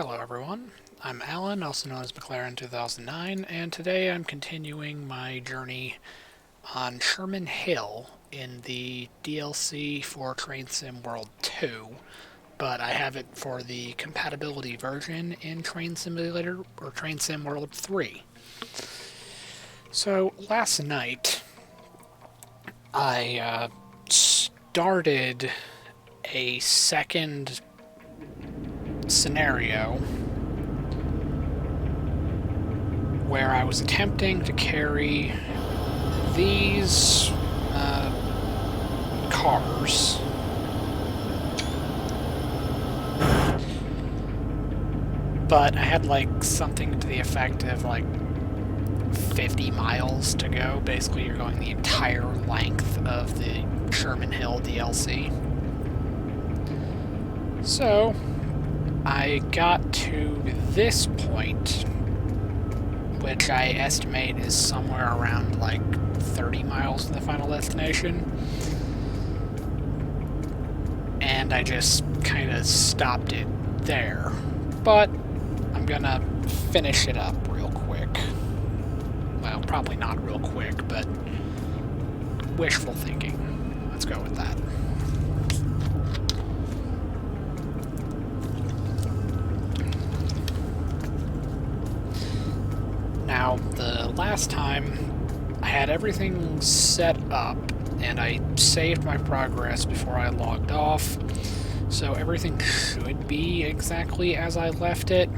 Hello everyone, I'm Alan, also known as McLaren 2009, and today I'm continuing my journey on Sherman Hill in the DLC for Train Sim World 2, but I have it for the compatibility version in Train Simulator or Train Sim World 3. So last night I started a second scenario where I was attempting to carry these cars. But I had like something to the effect of like 50 miles to go. Basically, you're going the entire length of the Sherman Hill DLC. So, I got to this point, which I estimate is somewhere around like 30 miles from the final destination. And I just kind of stopped it there. But I'm gonna finish it up real quick. Well, probably not real quick, but wishful thinking. Let's go with that. Now, the last time I had everything set up and I saved my progress before I logged off, so everything should be exactly as I left it.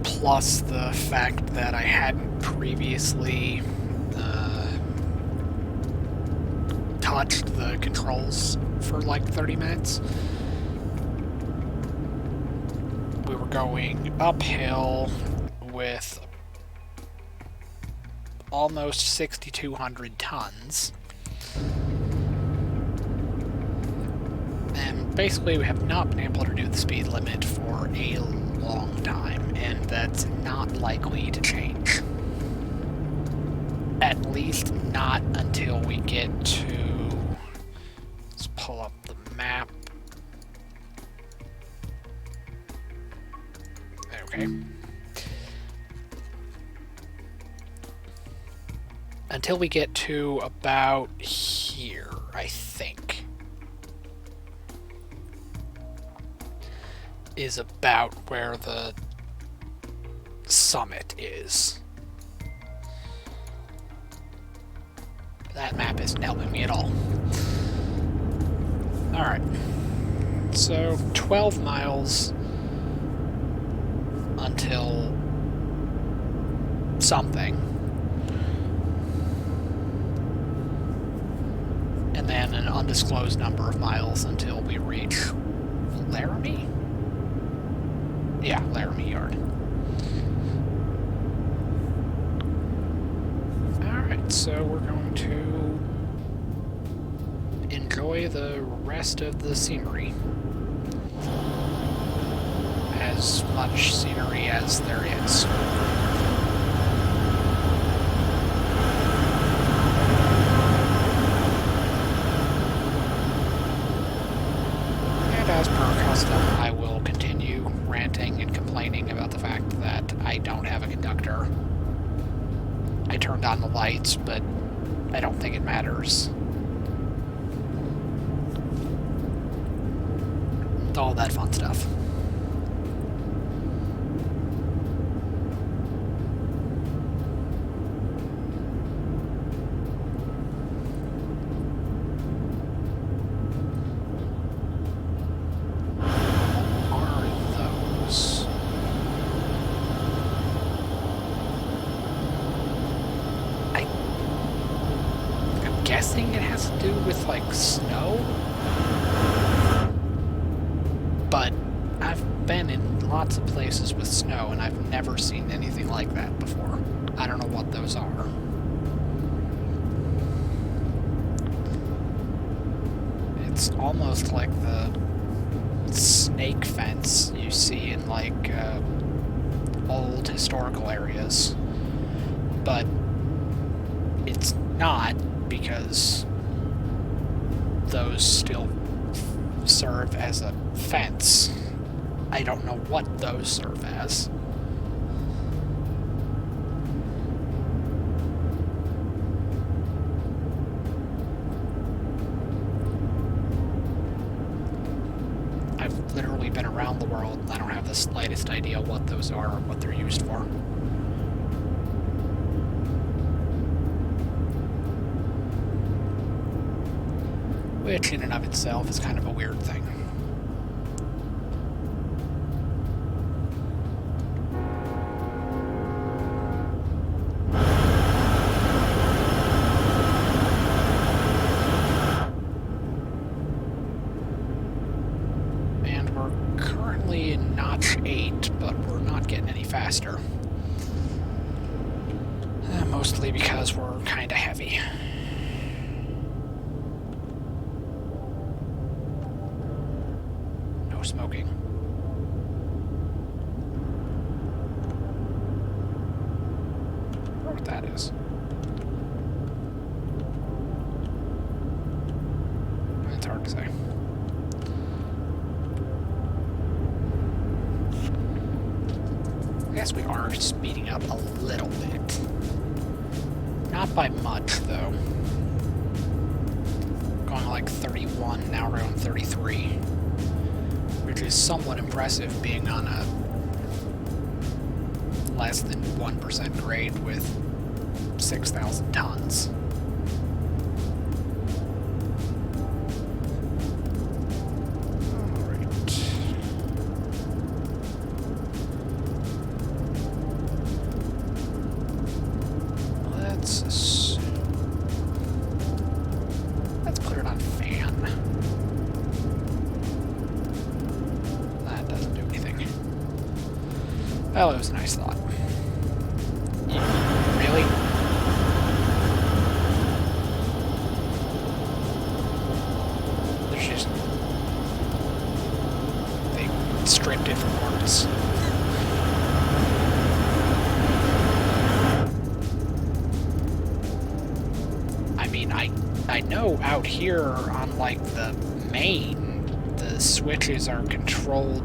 Plus the fact that I hadn't previously touched the controls for like 30 minutes. We were going uphill with almost 6,200 tons. And basically we have not been able to do the speed limit for a long time, and that's not likely to change. At least not until we get to... Let's pull up the map. Okay. Until we get to about here, I think, is about where the summit is. That map isn't helping me at all. Alright. So, 12 miles until something. And then an undisclosed number of miles until we reach Laramie? Yeah, Laramie Yard. Alright, so we're going to enjoy the rest of the scenery. As much scenery as there is. And as per custom, I will continue ranting and complaining about the fact that I don't have a conductor. I turned on the lights, but I don't think it matters. All that fun stuff. Guessing it has to do with like snow, but I've been in lots of places with snow and I've never seen anything like that before. I don't know what those are. It's almost like the snake fence you see in like old historical areas, but it's not, because those still serve as a fence. I don't know what those serve as. I've literally been around the world. I don't have the slightest idea what those are or what they're used for. Which in and of itself is kind of a weird thing. And we're currently in notch 8, but we're not getting any faster. Mostly because we're kind of heavy. Smoking. I don't know what that is. It's hard to say. I guess we are speeding up a little bit. Not by much, though. Going like 31, now we're going 33. Which is somewhat impressive, being on a less than 1% grade with 6,000 tons. Alright. Let's assume... Let's put it on fan. Well, it was a nice thought. Really? There's just... They stripped it from parts. I mean, I know out here on, like, the main, the switches are controlled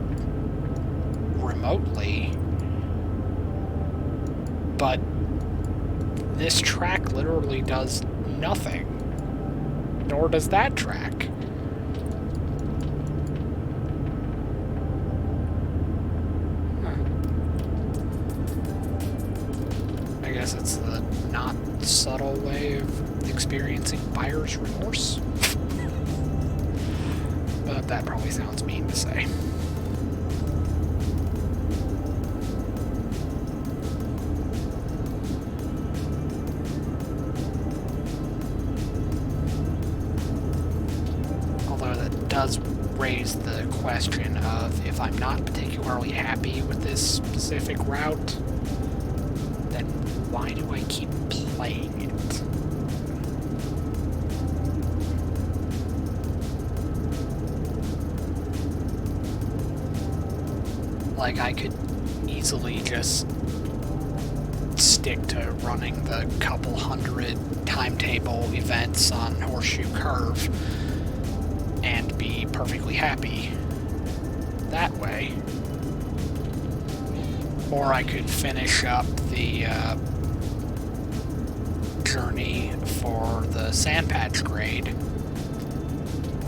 remotely. But this track literally does nothing. Nor does that track. I guess it's the not subtle way of experiencing buyer's remorse. But that probably sounds mean to say. Does raise the question of, if I'm not particularly happy with this specific route, then why do I keep playing it? Like, I could easily just stick to running the couple hundred timetable events on Horseshoe Curve and be perfectly happy that way. Or I could finish up the journey for the Sand Patch grade.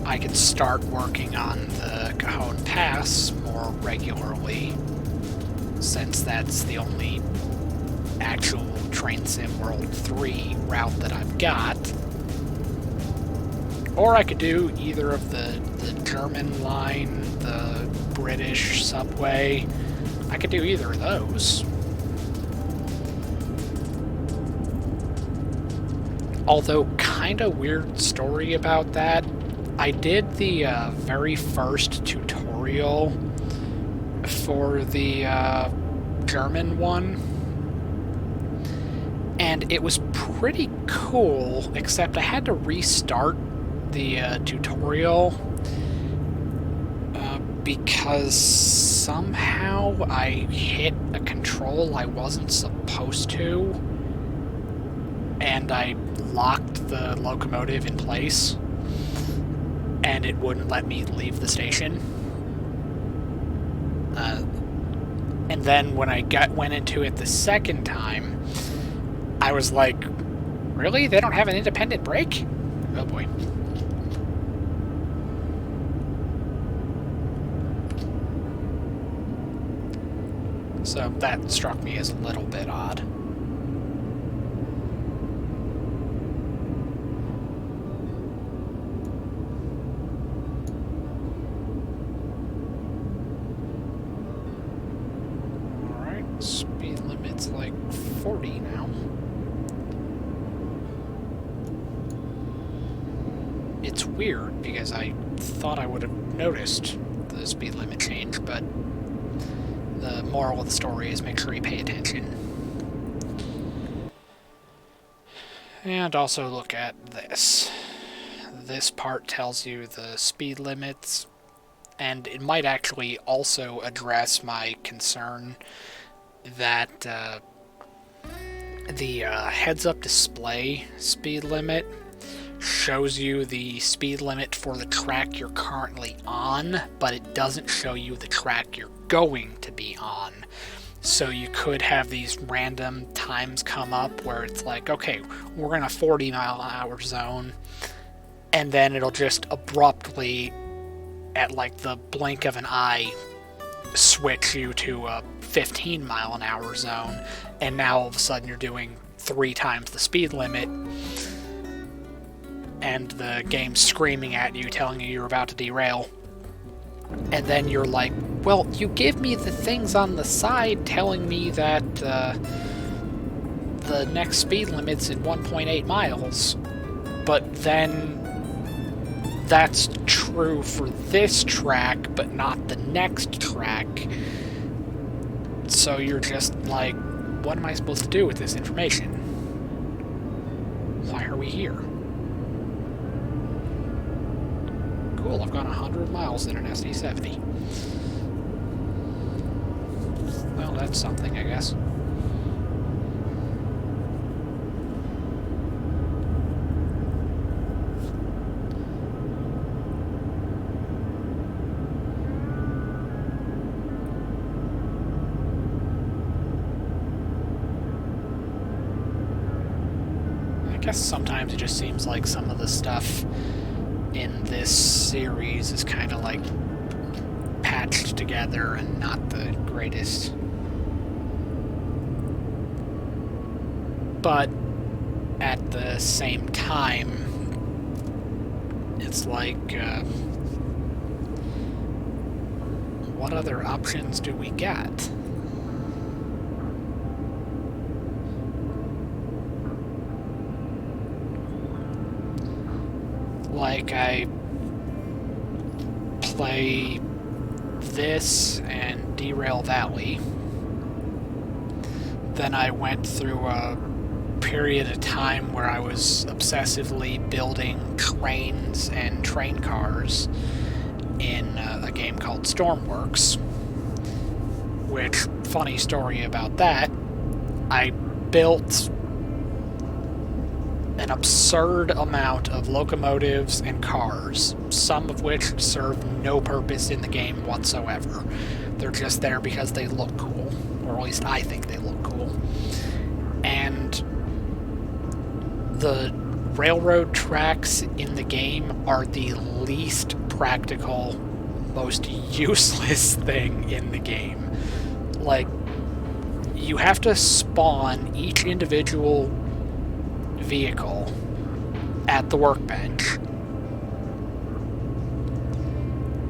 I could start working on the Cajon Pass more regularly, since that's the only actual Train Sim World 3 route that I've got. Or I could do either of the German line, the British subway. I could do either of those. Although, kinda weird story about that. I did the very first tutorial for the German one, and it was pretty cool, except I had to restart the tutorial because somehow I hit a control I wasn't supposed to, and I locked the locomotive in place. and it wouldn't let me leave the station. And then when I went into it the second time, I was like, really? They don't have an independent brake? Oh boy. So that struck me as a little bit odd. Alright, speed limit's like 40 now. It's weird because I thought I would have noticed the speed limit change, but the moral of the story is make sure you pay attention. And also look at this. This part tells you the speed limits, and it might actually also address my concern that the heads-up display speed limit shows you the speed limit for the track you're currently on, but it doesn't show you the track you're going to be on. So you could have these random times come up where it's like, okay, we're in a 40-mile-an-hour zone, and then it'll just abruptly, at like the blink of an eye, switch you to a 15-mile-an-hour zone, and now all of a sudden you're doing 3 times the speed limit, and the game's screaming at you, telling you you're about to derail. And then you're like, well, you give me the things on the side telling me that the next speed limit's in 1.8 miles, but then that's true for this track, but not the next track. So you're just like, what am I supposed to do with this information? Why are we here? Cool, I've gone 100 miles in an SD70. Well, that's something, I guess. I guess sometimes it just seems like some of the stuff in this series is kind of like patched together and not the greatest. But at the same time, it's like, what other options do we get? Like, I play this and Derail Valley. Then I went through a period of time where I was obsessively building trains and train cars in a game called Stormworks. Which, funny story about that, I built an absurd amount of locomotives and cars, some of which serve no purpose in the game whatsoever. They're just there because they look cool, or at least I think they look cool. And the railroad tracks in the game are the least practical, most useless thing in the game. Like, you have to spawn each individual vehicle at the workbench.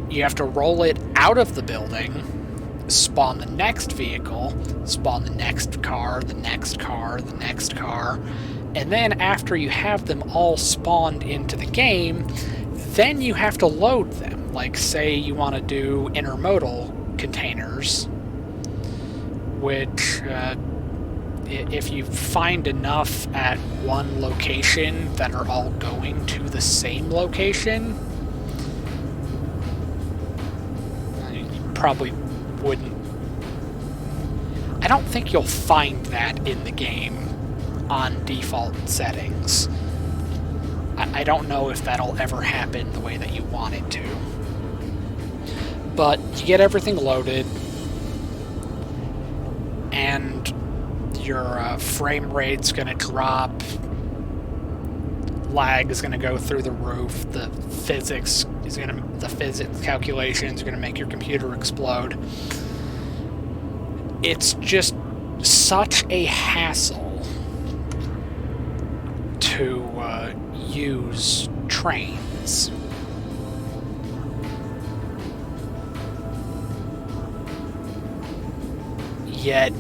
You have to roll it out of the building, spawn the next vehicle, spawn the next car, the next car, the next car, and then after you have them all spawned into the game, then you have to load them. Like, say you want to do intermodal containers, which if you find enough at one location that are all going to the same location, you probably wouldn't. I don't think you'll find that in the game on default settings. I don't know if that'll ever happen the way that you want it to. But you get everything loaded, and your frame rate's going to drop, lag is going to go through the roof, the physics calculations are going to make your computer explode. It's just such a hassle to use trains. Yet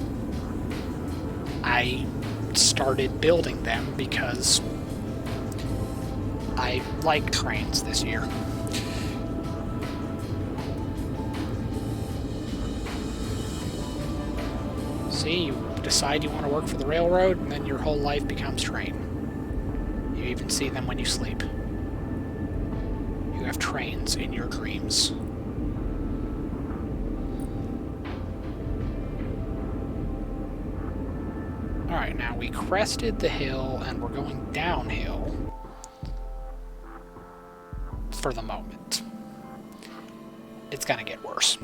I started building them because I like trains this year. See, you decide you want to work for the railroad, and then your whole life becomes train. You even see them when you sleep. You have trains in your dreams. Alright, now we crested the hill, and we're going downhill. For the moment. It's gonna get worse.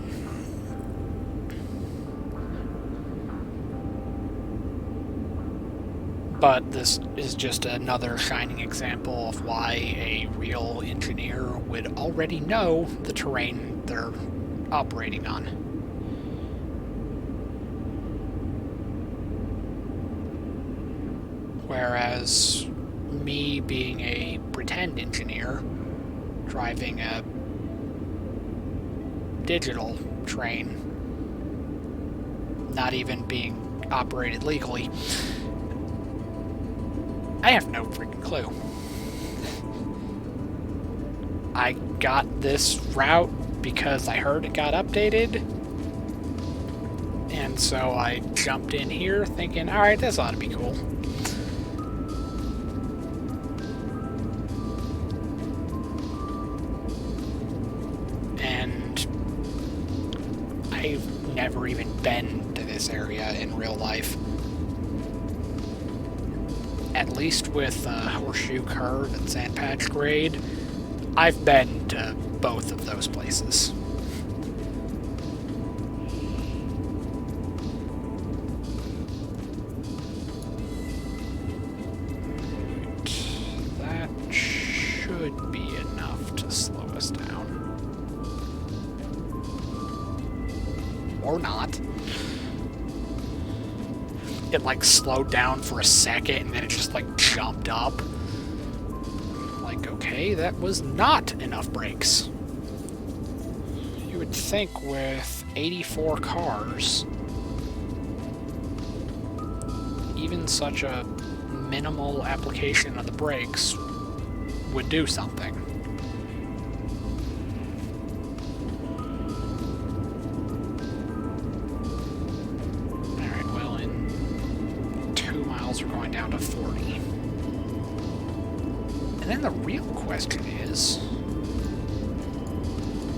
But this is just another shining example of why a real engineer would already know the terrain they're operating on. Whereas me being a pretend engineer, driving a digital train, not even being operated legally, I have no freaking clue. I got this route because I heard it got updated, and so I jumped in here thinking, alright, this ought to be cool. And I've never even been to this area in real life. At least with Horseshoe Curve and Sandpatch Grade, I've been to both of those places. That should be enough to slow us down. Or not. It like slowed down for a second and then it just like jumped up. Like, okay, that was not enough brakes. You would think with 84 cars, even such a minimal application of the brakes would do something. We're going down to 40. And then the real question is,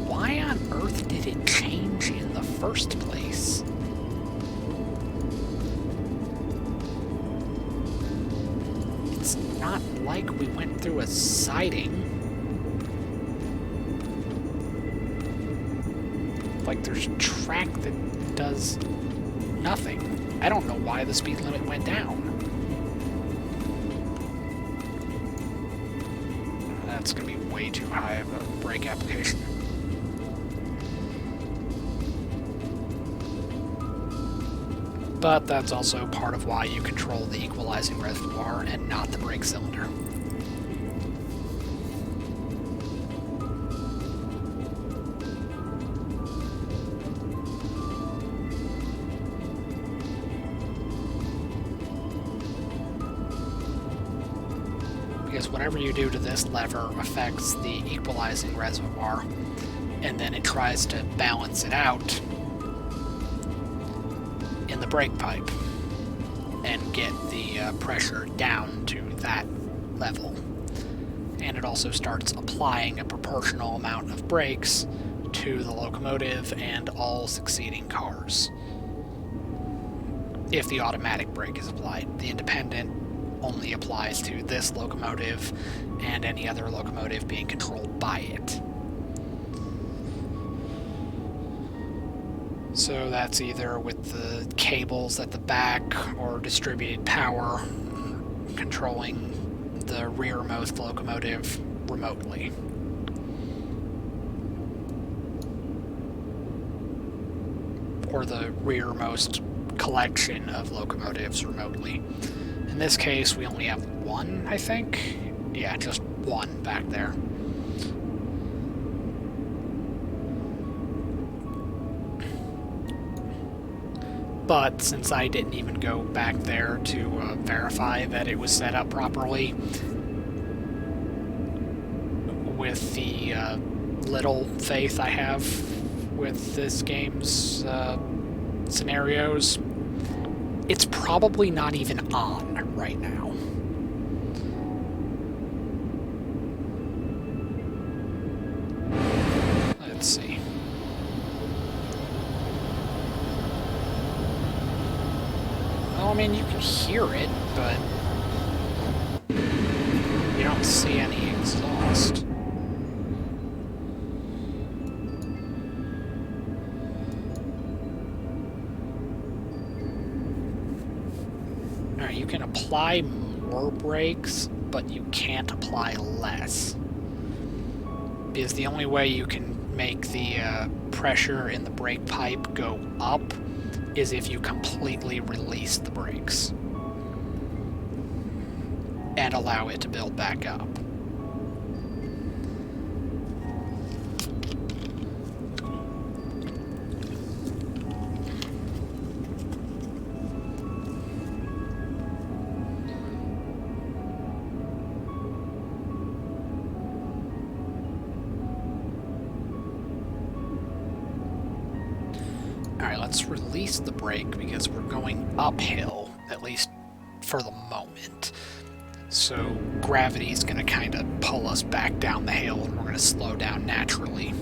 why on earth did it change in the first place? It's not like we went through a siding. Like there's a track that does nothing. I don't know why the speed limit went down. That's going to be way too high of a brake application. But that's also part of why you control the equalizing reservoir and not the brake cylinder. Because whatever you do to this lever affects the equalizing reservoir, and then it tries to balance it out in the brake pipe and get the pressure down to that level. And it also starts applying a proportional amount of brakes to the locomotive and all succeeding cars. If the automatic brake is applied, the independent only applies to this locomotive and any other locomotive being controlled by it. So that's either with the cables at the back or distributed power controlling the rearmost locomotive remotely. Or the rearmost collection of locomotives remotely. In this case, we only have one, I think. Yeah, just one back there. But since I didn't even go back there to verify that it was set up properly, with the little faith I have with this game's scenarios, it's probably not even on right now. Let's see. Well, I mean, you can hear it, but you don't see any exhaust. Alright, you can apply more brakes, but you can't apply less. Because the only way you can make the pressure in the brake pipe go up is if you completely release the brakes and allow it to build back up. Alright, let's release the brake because we're going uphill, at least for the moment. So gravity's going to kind of pull us back down the hill and we're going to slow down naturally.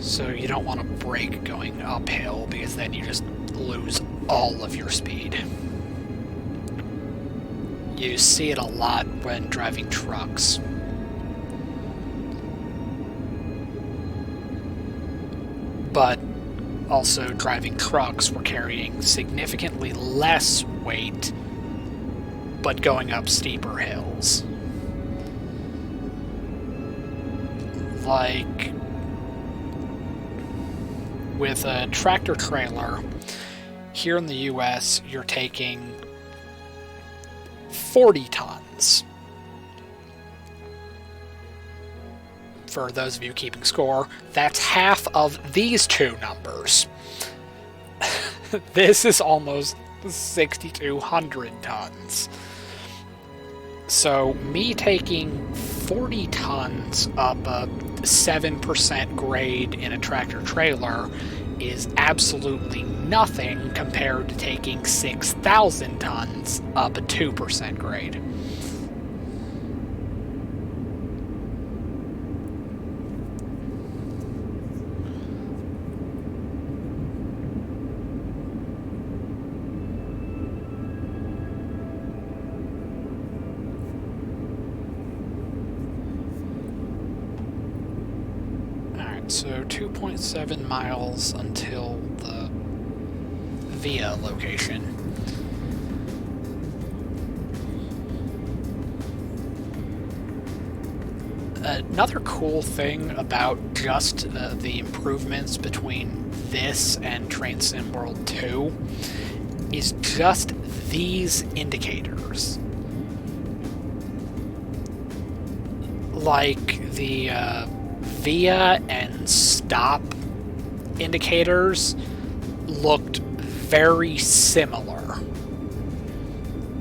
So you don't want to brake going uphill because then you just lose all of your speed. You see it a lot when driving trucks. But also driving trucks, we're carrying significantly less weight, but going up steeper hills. Like with a tractor trailer, here in the US, you're taking 40 tons. For those of you keeping score, that's half of these two numbers. This is almost 6,200 tons. So me taking 40 tons up a 7% grade in a tractor trailer is absolutely nothing compared to taking 6,000 tons up a 2% grade. So 2.7 miles until the Via location. Another cool thing about just the improvements between this and Train Sim World 2 is just these indicators. Like the Via and stop indicators looked very similar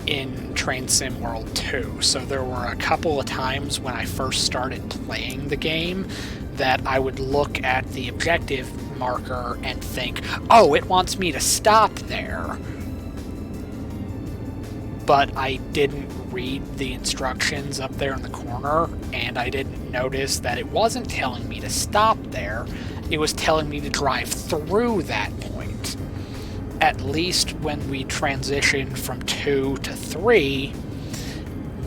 in Train Sim World 2. So there were a couple of times when I first started playing the game that I would look at the objective marker and think, oh, it wants me to stop there. But I didn't read the instructions up there in the corner, and I didn't notice that it wasn't telling me to stop there. It was telling me to drive through that point. at least when we transition from 2 to 3,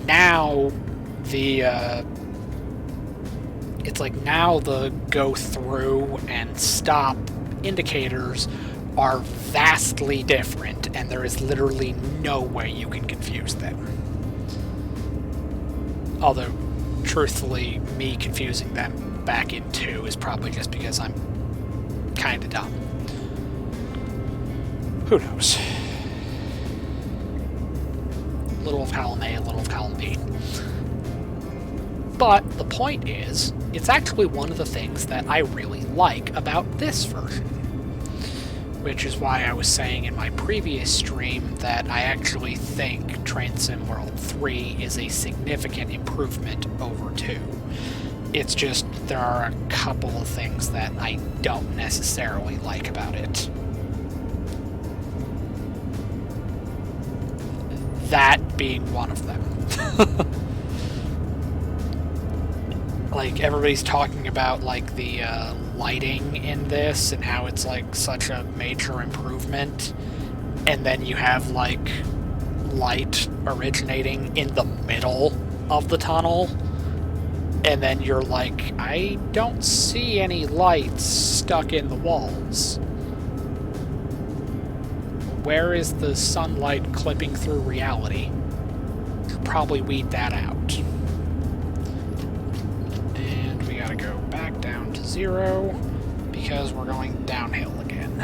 now it's like now the go through and stop indicators are vastly different, and there is literally no way you can confuse them. Although, truthfully, me confusing them back in 2 is probably just because I'm kinda dumb. Who knows? Little of column A, little of column B. But the point is, it's actually one of the things that I really like about this version. Which is why I was saying in my previous stream that I actually think Train Sim World 3 is a significant improvement over 2. It's just there are a couple of things that I don't necessarily like about it. That being one of them. Like, everybody's talking about, like, the lighting in this and how it's, like, such a major improvement. And then you have, like, light originating in the middle of the tunnel. And then you're like, I don't see any lights stuck in the walls. Where is the sunlight clipping through reality? Should probably weed that out. And we gotta go back down to 0 because we're going downhill again.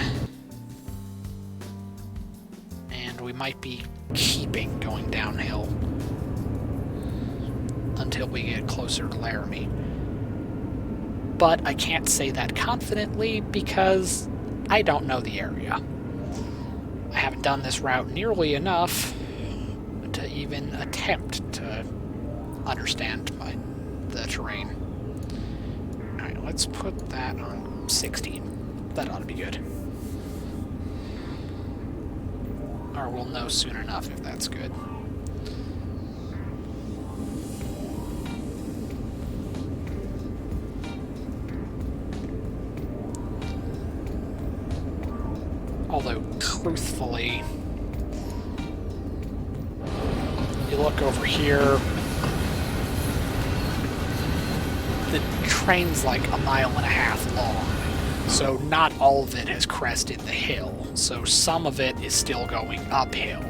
And we might be keeping going downhill until we get closer to Laramie. But I can't say that confidently because I don't know the area. I haven't done this route nearly enough to even attempt to understand the terrain. Alright, let's put that on 16. That ought to be good. Or we'll know soon enough if that's good. Although, truthfully, you look over here, the train's like 1.5 miles long, so not all of it has crested the hill, so some of it is still going uphill.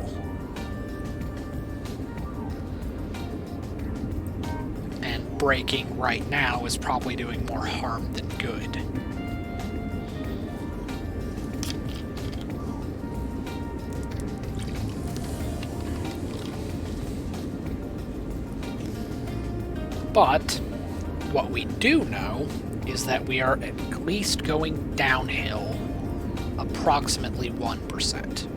And braking right now is probably doing more harm than good. But what we do know is that we are at least going downhill approximately 1%.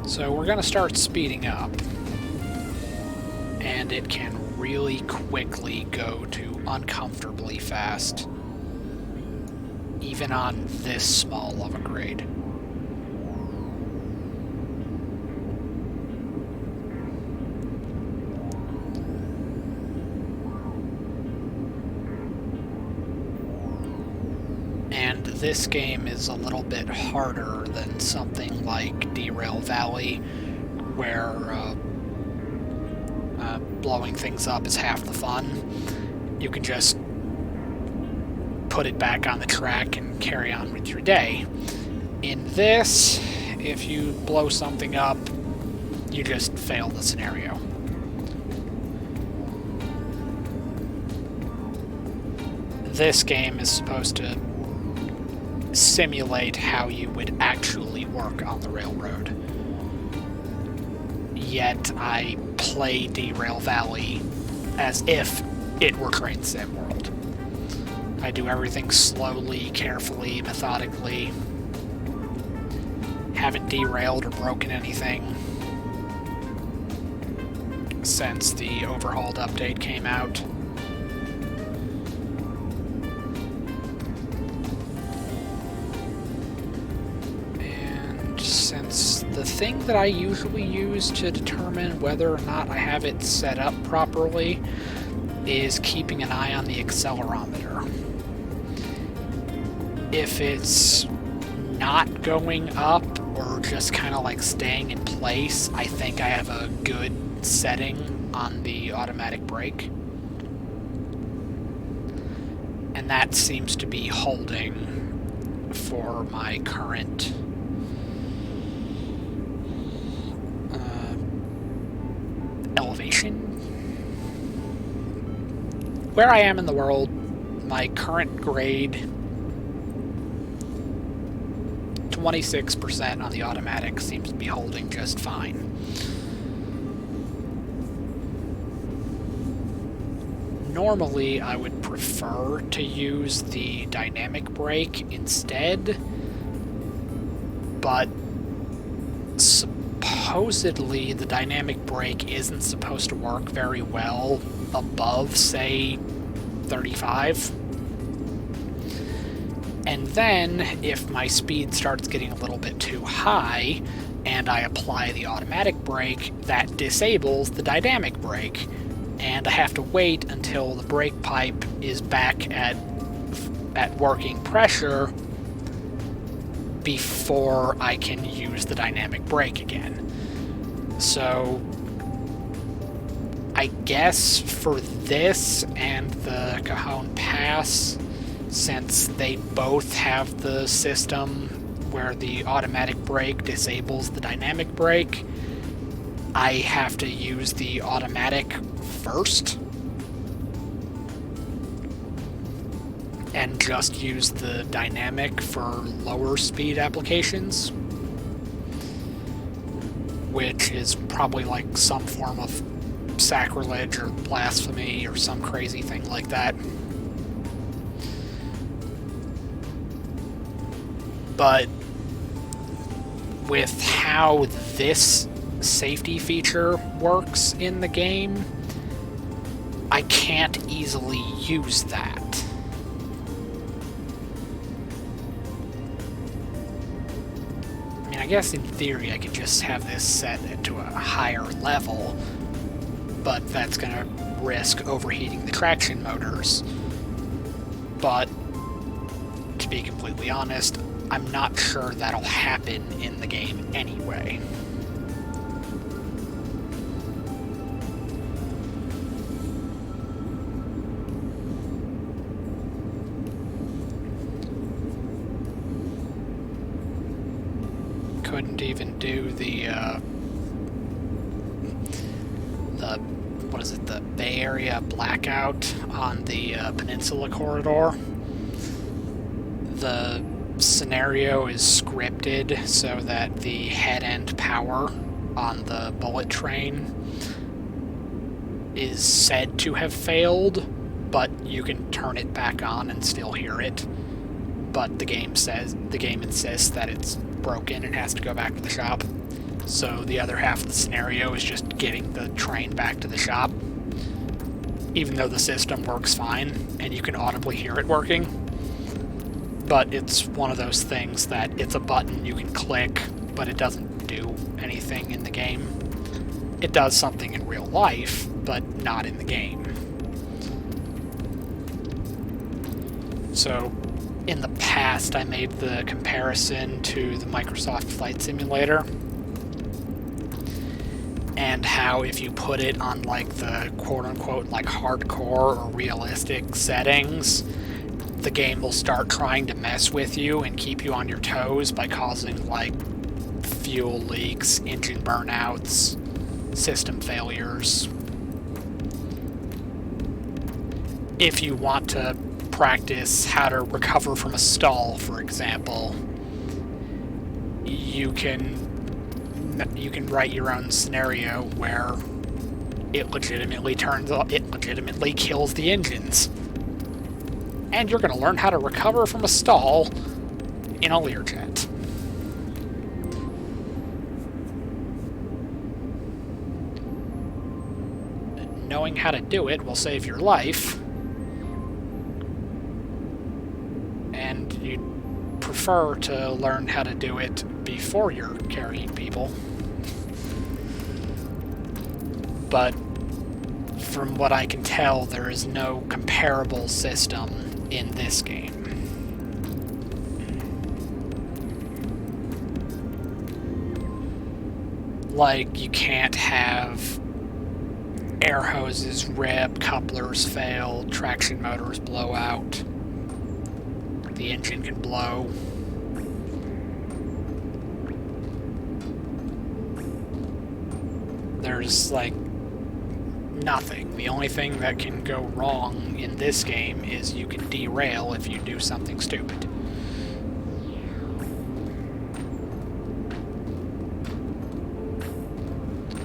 So we're going to start speeding up, and it can really quickly go to uncomfortably fast, even on this small of a grade. And this game is a little bit harder than something like Derail Valley, where blowing things up is half the fun. You can just put it back on the track and carry on with your day. In this, if you blow something up, you just fail the scenario. This game is supposed to simulate how you would actually work on the railroad. Yet I play Derail Valley as if it were Train Sim World. I do everything slowly, carefully, methodically. Haven't derailed or broken anything since the overhauled update came out. Since the thing that I usually use to determine whether or not I have it set up properly is keeping an eye on the accelerometer. if it's not going up or just kind of like staying in place, I think I have a good setting on the automatic brake. And that seems to be holding for my current elevation. Where I am in the world, my current grade, 26% on the automatic, seems to be holding just fine. Normally, I would prefer to use the dynamic brake instead, but supposedly the dynamic brake isn't supposed to work very well above, say, 35. And then, if my speed starts getting a little bit too high, and I apply the automatic brake, that disables the dynamic brake, and I have to wait until the brake pipe is back at working pressure before I can use the dynamic brake again. So I guess for this and the Cajon Pass, since they both have the system where the automatic brake disables the dynamic brake, I have to use the automatic first and just use the dynamic for lower speed applications, which is probably like some form of sacrilege or blasphemy or some crazy thing like that. But with how this safety feature works in the game, I can't easily use that. I mean, I guess in theory I could just have this set to a higher level, but that's going to risk overheating the traction motors. But to be completely honest, I'm not sure that'll happen in the game anyway. Couldn't even do the what is it, the Bay Area blackout on the Peninsula Corridor. The scenario is scripted so that the head-end power on the bullet train is said to have failed, but you can turn it back on and still hear it. But the game insists that it's broken and has to go back to the shop. So the other half of the scenario is just getting the train back to the shop, even though the system works fine and you can audibly hear it working. But it's one of those things that it's a button you can click, but it doesn't do anything in the game. It does something in real life, but not in the game. So in the past, I made the comparison to the Microsoft Flight Simulator and how if you put it on like the quote-unquote like hardcore or realistic settings, the game will start trying to mess with you and keep you on your toes by causing like fuel leaks, engine burnouts, system failures. If you want to practice how to recover from a stall, for example, you can write your own scenario where it legitimately kills the engines. And you're going to learn how to recover from a stall in a Learjet. Knowing how to do it will save your life, and you'd prefer to learn how to do it before you're carrying people. But from what I can tell, there is no comparable system in this game. Like, you can't have air hoses rip, couplers fail, traction motors blow out, the engine can blow. There's, like, nothing. The only thing that can go wrong in this game is you can derail if you do something stupid.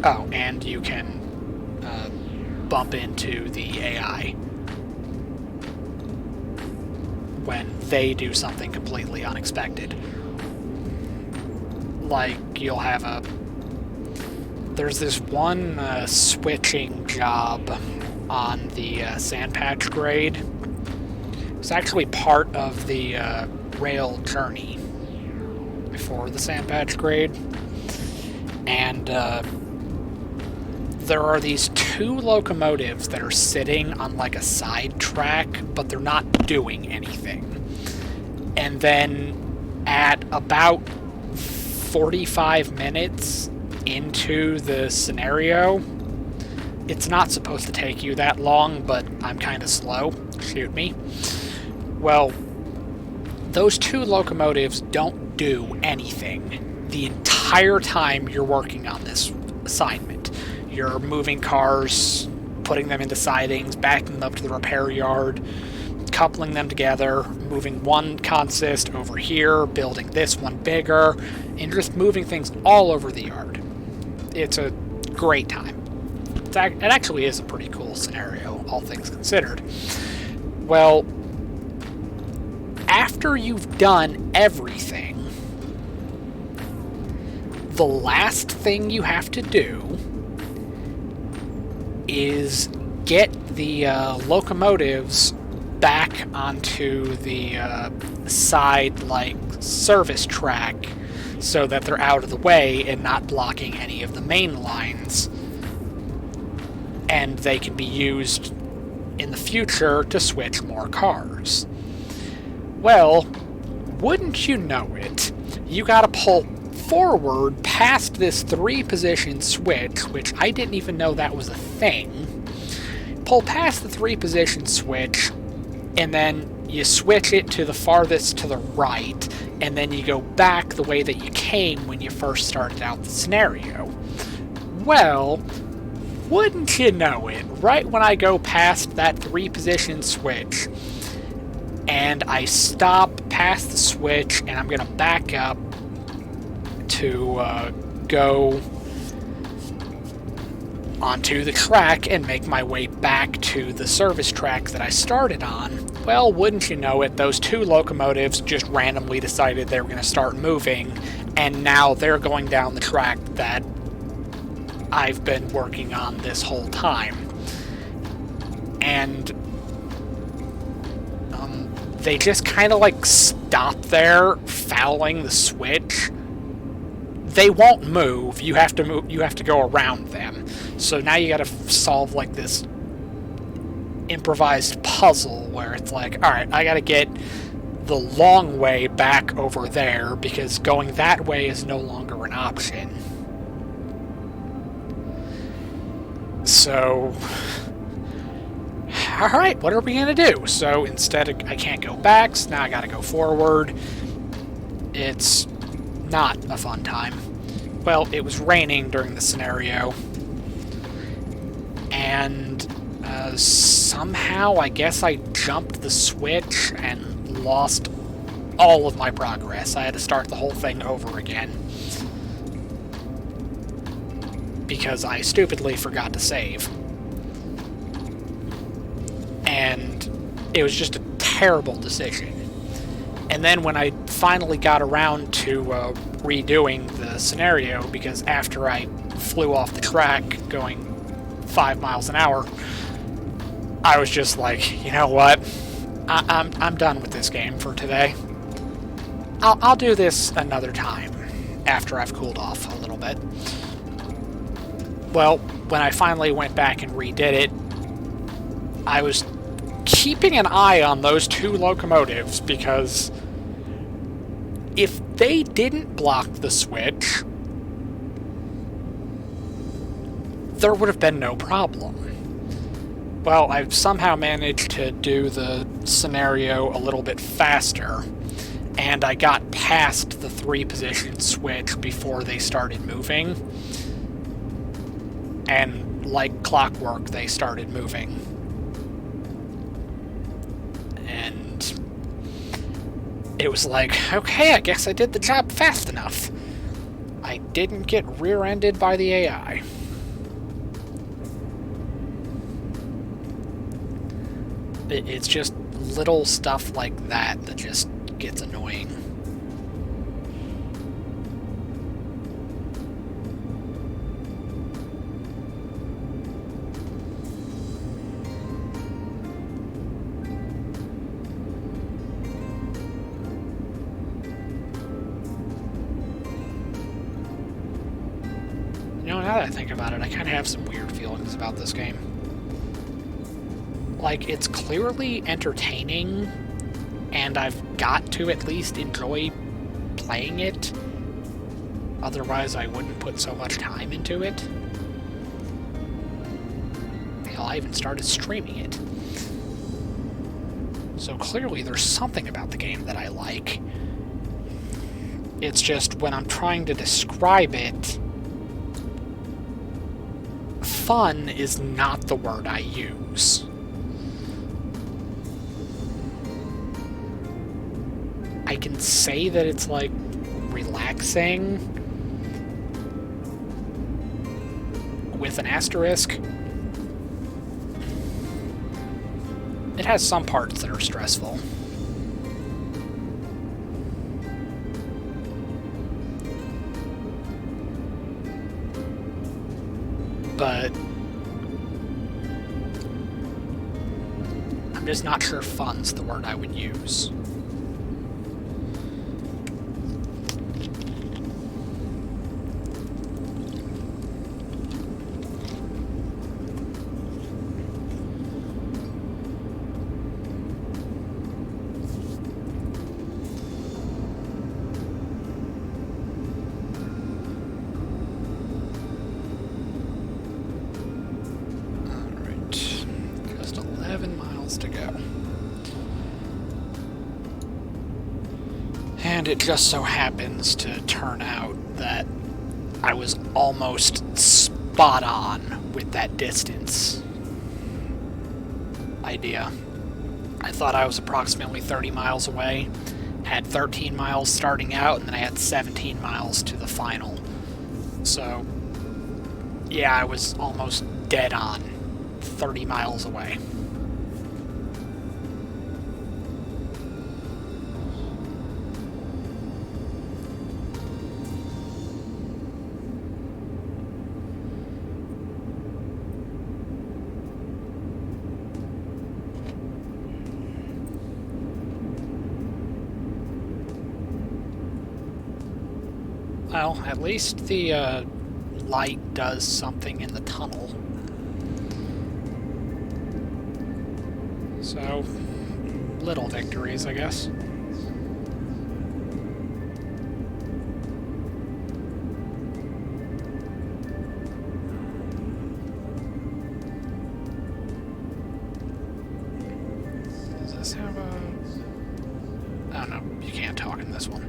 Oh, and you can bump into the AI when they do something completely unexpected. Like, you'll have a... There's this one switching job on the sand patch grade. It's actually part of the rail journey before the sand patch grade. And there are these two locomotives that are sitting on like a side track, but they're not doing anything. And then at about 45 minutes into the scenario, it's not supposed to take you that long, but I'm kind of slow. Shoot me. Well, those two locomotives don't do anything the entire time you're working on this assignment. You're moving cars, putting them into sidings, backing them up to the repair yard, coupling them together, moving one consist over here, building this one bigger, and just moving things all over the yard. It's a great time. It actually is a pretty cool scenario, all things considered. Well, after you've done everything, the last thing you have to do is get the locomotives back onto the side, like, service track so that they're out of the way and not blocking any of the main lines, and they can be used in the future to switch more cars. Well, wouldn't you know it, you gotta pull forward past this 3-position switch, which I didn't even know that was a thing. Pull past the 3-position switch, and then you switch it to the farthest to the right, and then you go back the way that you came when you first started out the scenario. Well, wouldn't you know it, right when I go past that 3-position switch, and I stop past the switch, and I'm going to back up to go onto the track and make my way back to the service track that I started on. Well, wouldn't you know it, those two locomotives just randomly decided they were going to start moving, and now they're going down the track that I've been working on this whole time. And they just kind of like stop there, fouling the switch. They won't move. You have to move. You have to go around them. So now you got to solve like this improvised puzzle where it's like, all right, I got to get the long way back over there because going that way is no longer an option. So, all right, what are we gonna do? So instead I can't go back, so now I gotta go forward. It's not a fun time. Well, it was raining during the scenario, and somehow I guess I jumped the switch and lost all of my progress. I had to start the whole thing over again because I stupidly forgot to save. And it was just a terrible decision. And then when I finally got around to redoing the scenario, because after I flew off the track going 5 miles an hour, I was just like, you know what? I'm done with this game for today. I'll do this another time after I've cooled off a little bit. Well, when I finally went back and redid it, I was keeping an eye on those two locomotives because if they didn't block the switch, there would have been no problem. Well, I've somehow managed to do the scenario a little bit faster, and I got past the 3-position switch before they started moving. And like clockwork, they started moving. And it was like, okay, I guess I did the job fast enough. I didn't get rear-ended by the AI. It's just little stuff like that that just gets annoying. You know, now that I think about it, I kind of have some weird feelings about this game. Like, it's clearly entertaining, and I've got to at least enjoy playing it. Otherwise, I wouldn't put so much time into it. Hell, I even started streaming it. So clearly there's something about the game that I like. It's just when I'm trying to describe it, fun is not the word I use. I can say that it's, like, relaxing with an asterisk. It has some parts that are stressful. But I'm just not sure fun's the word I would use. And it just so happens to turn out that I was almost spot on with that distance idea. I thought I was approximately 30 miles away, had 13 miles starting out, and then I had 17 miles to the final. So, yeah, I was almost dead on, 30 miles away. Well, at least the light does something in the tunnel. So, little victories, I guess. Does this have a... Oh no, you can't talk in this one.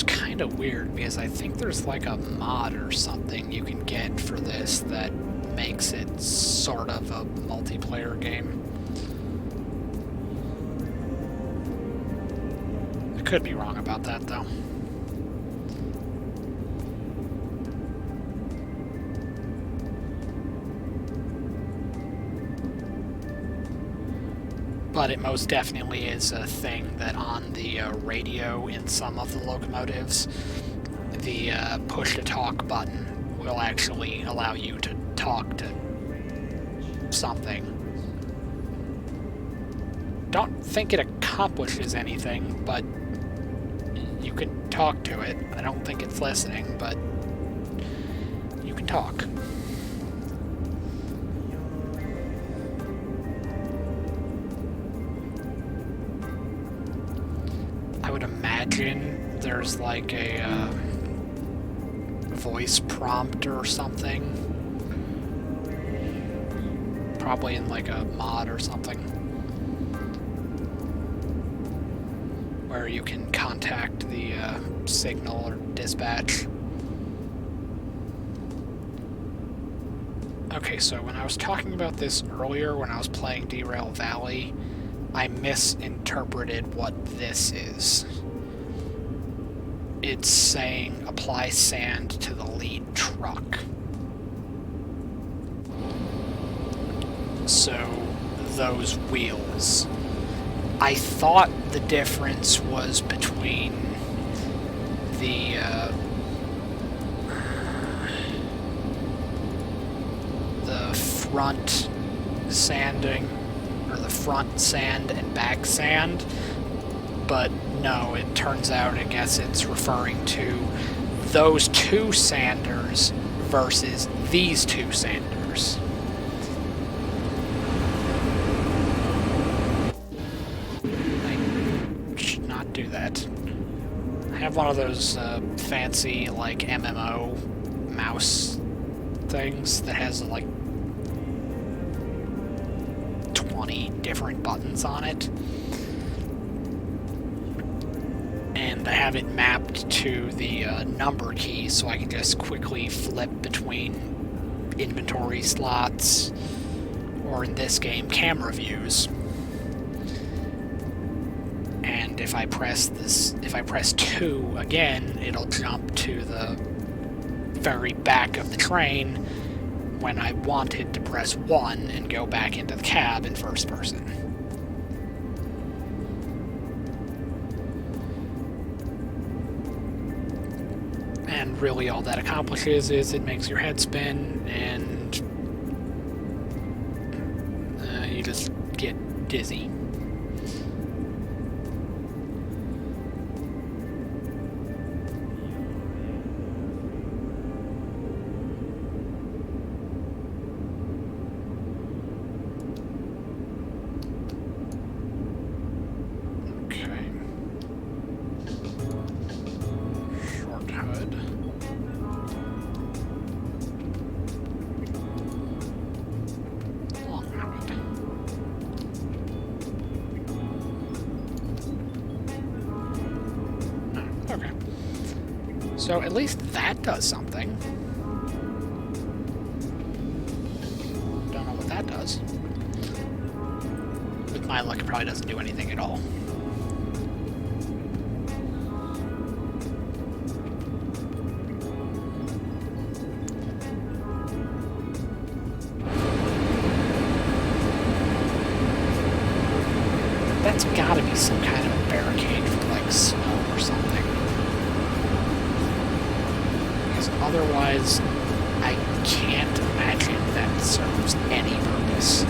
Kind of weird because I think there's like a mod or something you can get for this that makes it sort of a multiplayer game. I could be wrong about that though. But it most definitely is a thing that on the radio in some of the locomotives, the push-to-talk button will actually allow you to talk to something. Don't think it accomplishes anything, but you can talk to it. I don't think it's listening, but you can talk. imagine there's like a voice prompt or something. Probably in like a mod or something. Where you can contact the signal or dispatch. Okay, so when I was talking about this earlier, when I was playing Derail Valley, I misinterpreted what this is. It's saying apply sand to the lead truck. So, those wheels. I thought the difference was between the front sanding, or the front sand and back sand, but no, it turns out I guess it's referring to those two sanders versus these two sanders. I should not do that. I have one of those fancy, like, MMO mouse things that has, like, 20 different buttons on it. And I have it mapped to the number key, so I can just quickly flip between inventory slots, or in this game, camera views. And if I press 2 again, it'll jump to the very back of the train when I wanted to press 1 and go back into the cab in first person. And really all that accomplishes is it makes your head spin and you just get dizzy. So at least that does something. Don't know what that does. With my luck, it probably doesn't do anything at all. That's gotta be some kind of a barricade for, like, snow or something. Otherwise, I can't imagine that serves any purpose.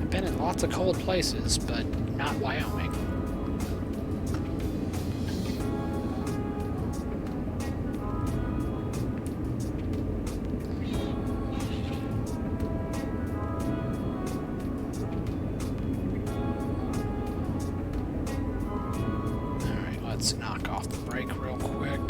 I've been in lots of cold places, but not Wyoming. Let's knock off the brake real quick.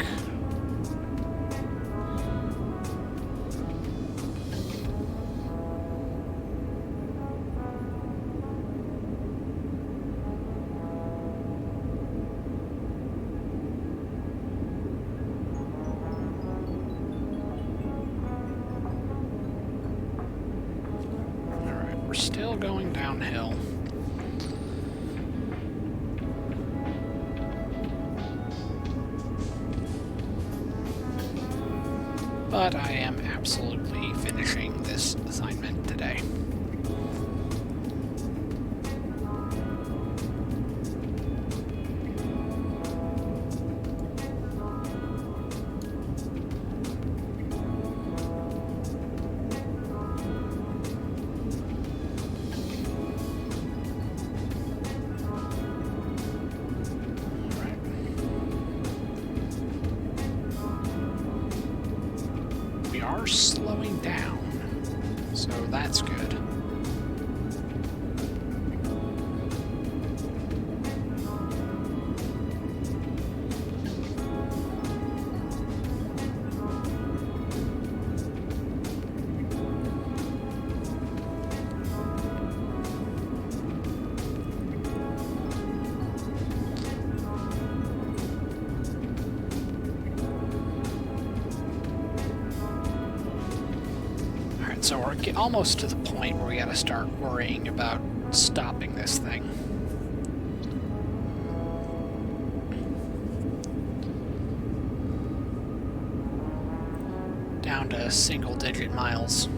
Alright, we're still going downhill. But I am absolutely finishing this assignment today. Slowing down, so that's good. So we're almost to the point where we gotta start worrying about stopping this thing. Down to single-digit miles.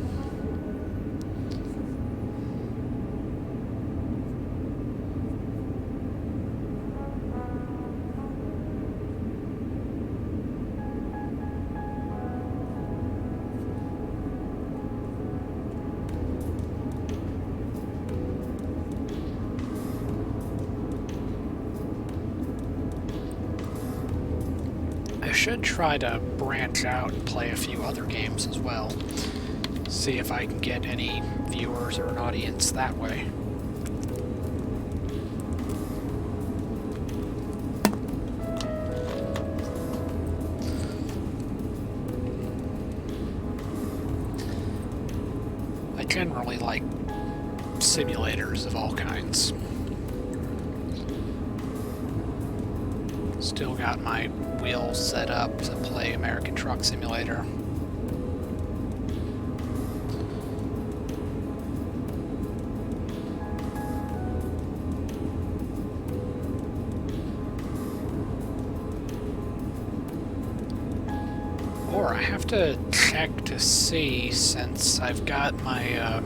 I should try to branch out and play a few other games as well. See if I can get any viewers or an audience that way. I generally like simulators of all kinds. Still got my wheel set up to play American Truck Simulator. Or I have to check to see, since I've got my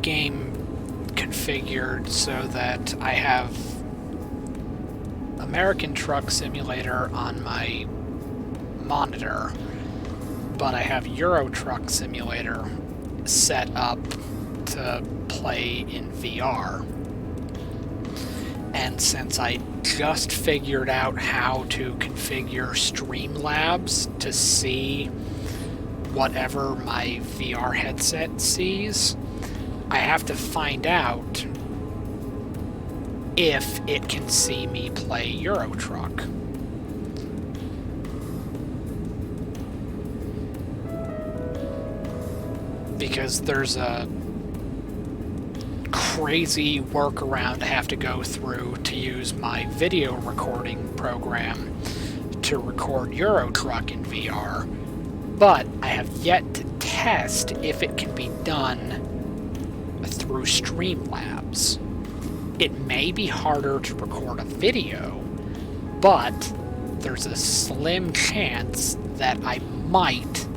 game configured so that I have American Truck Simulator on my monitor, but I have Euro Truck Simulator set up to play in VR. And since I just figured out how to configure Streamlabs to see whatever my VR headset sees, I have to find out if it can see me play Euro Truck. Because there's a crazy workaround I have to go through to use my video recording program to record Euro Truck in VR, but I have yet to test if it can be done through Streamlabs. It may be harder to record a video, but there's a slim chance that I might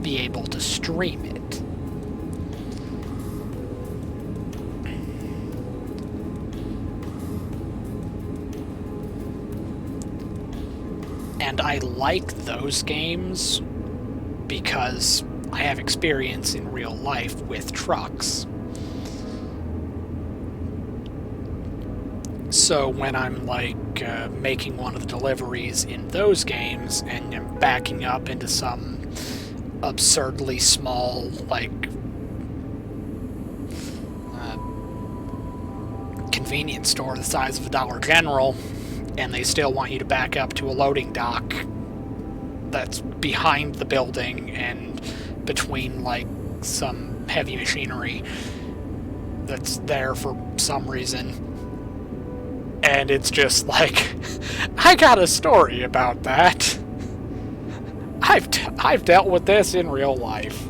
be able to stream it. And I like those games because I have experience in real life with trucks. So when I'm like making one of the deliveries in those games and I'm backing up into some absurdly small like convenience store the size of a Dollar General, and they still want you to back up to a loading dock that's behind the building and between like some heavy machinery that's there for some reason. And it's just like, I got a story about that. I've dealt with this in real life.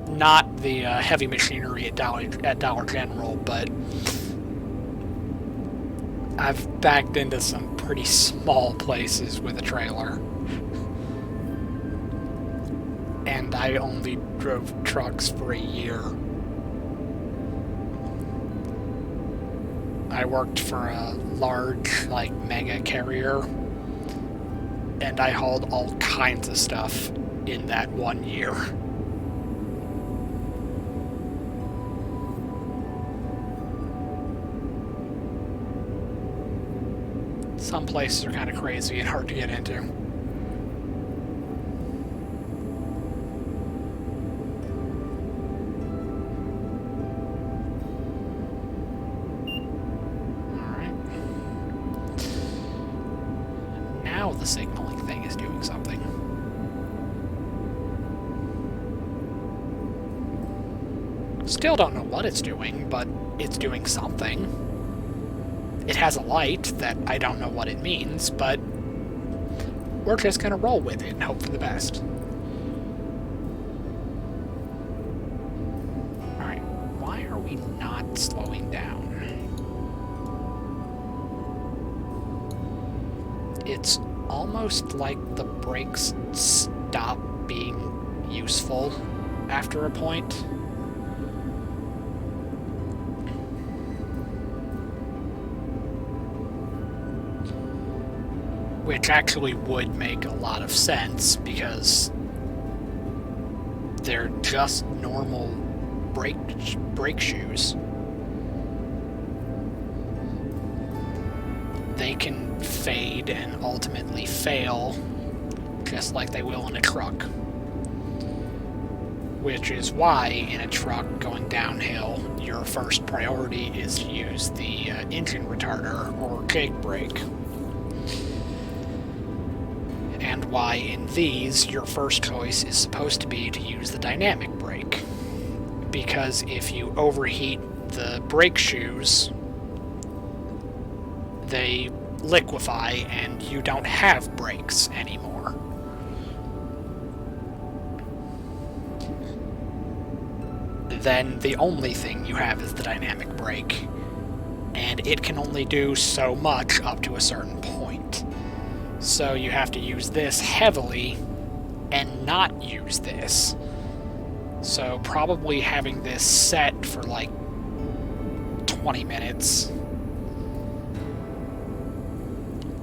Not the heavy machinery at Dollar General, but I've backed into some pretty small places with a trailer. And I only drove trucks for a year. I worked for a large, like, mega carrier, and I hauled all kinds of stuff in that 1 year. Some places are kind of crazy and hard to get into. Now the signaling thing is doing something. Still don't know what it's doing, but it's doing something. It has a light that I don't know what it means, but we're just gonna roll with it and hope for the best. we not slowing down? It's almost like the brakes stop being useful after a point. Which actually would make a lot of sense, because they're just normal brake shoes. They can fade and ultimately fail, just like they will in a truck. Which is why, in a truck going downhill, your first priority is to use the engine retarder or jake brake. And why in these, your first choice is supposed to be to use the dynamic brake. Because if you overheat the brake shoes, they liquefy and you don't have brakes anymore. Then the only thing you have is the dynamic brake, and it can only do so much up to a certain point. So you have to use this heavily and not use this. So probably having this set for like 20 minutes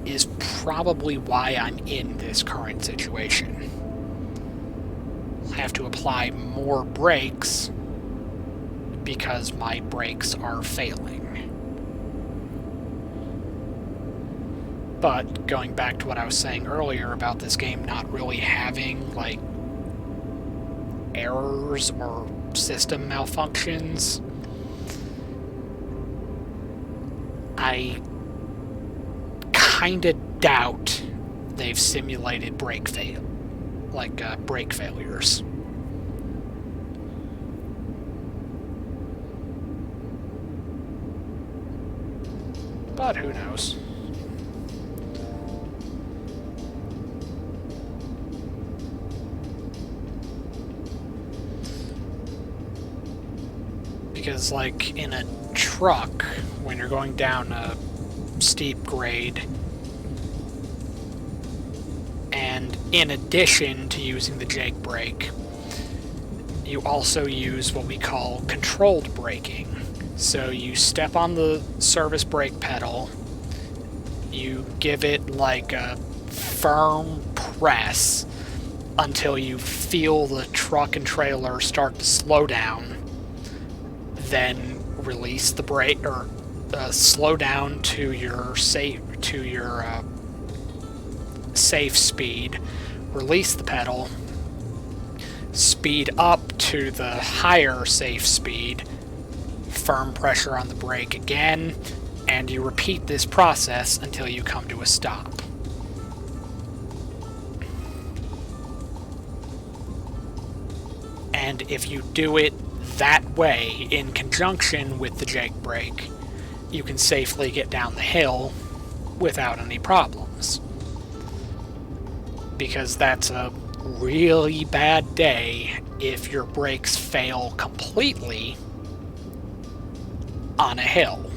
is probably why I'm in this current situation. I have to apply more brakes because my brakes are failing. But going back to what I was saying earlier about this game not really having, like, errors or system malfunctions, I kinda doubt they've simulated brake failures. But who knows? Because, like, in a truck, when you're going down a steep grade, and in addition to using the jake brake, you also use what we call controlled braking. So you step on the service brake pedal, you give it like a firm press until you feel the truck and trailer start to slow down, then release the brake, or slow down to your safe speed, release the pedal, speed up to the higher safe speed, firm pressure on the brake again, and you repeat this process until you come to a stop. And if you do it that way, in conjunction with the jake brake, you can safely get down the hill without any problems. Because that's a really bad day if your brakes fail completely on a hill.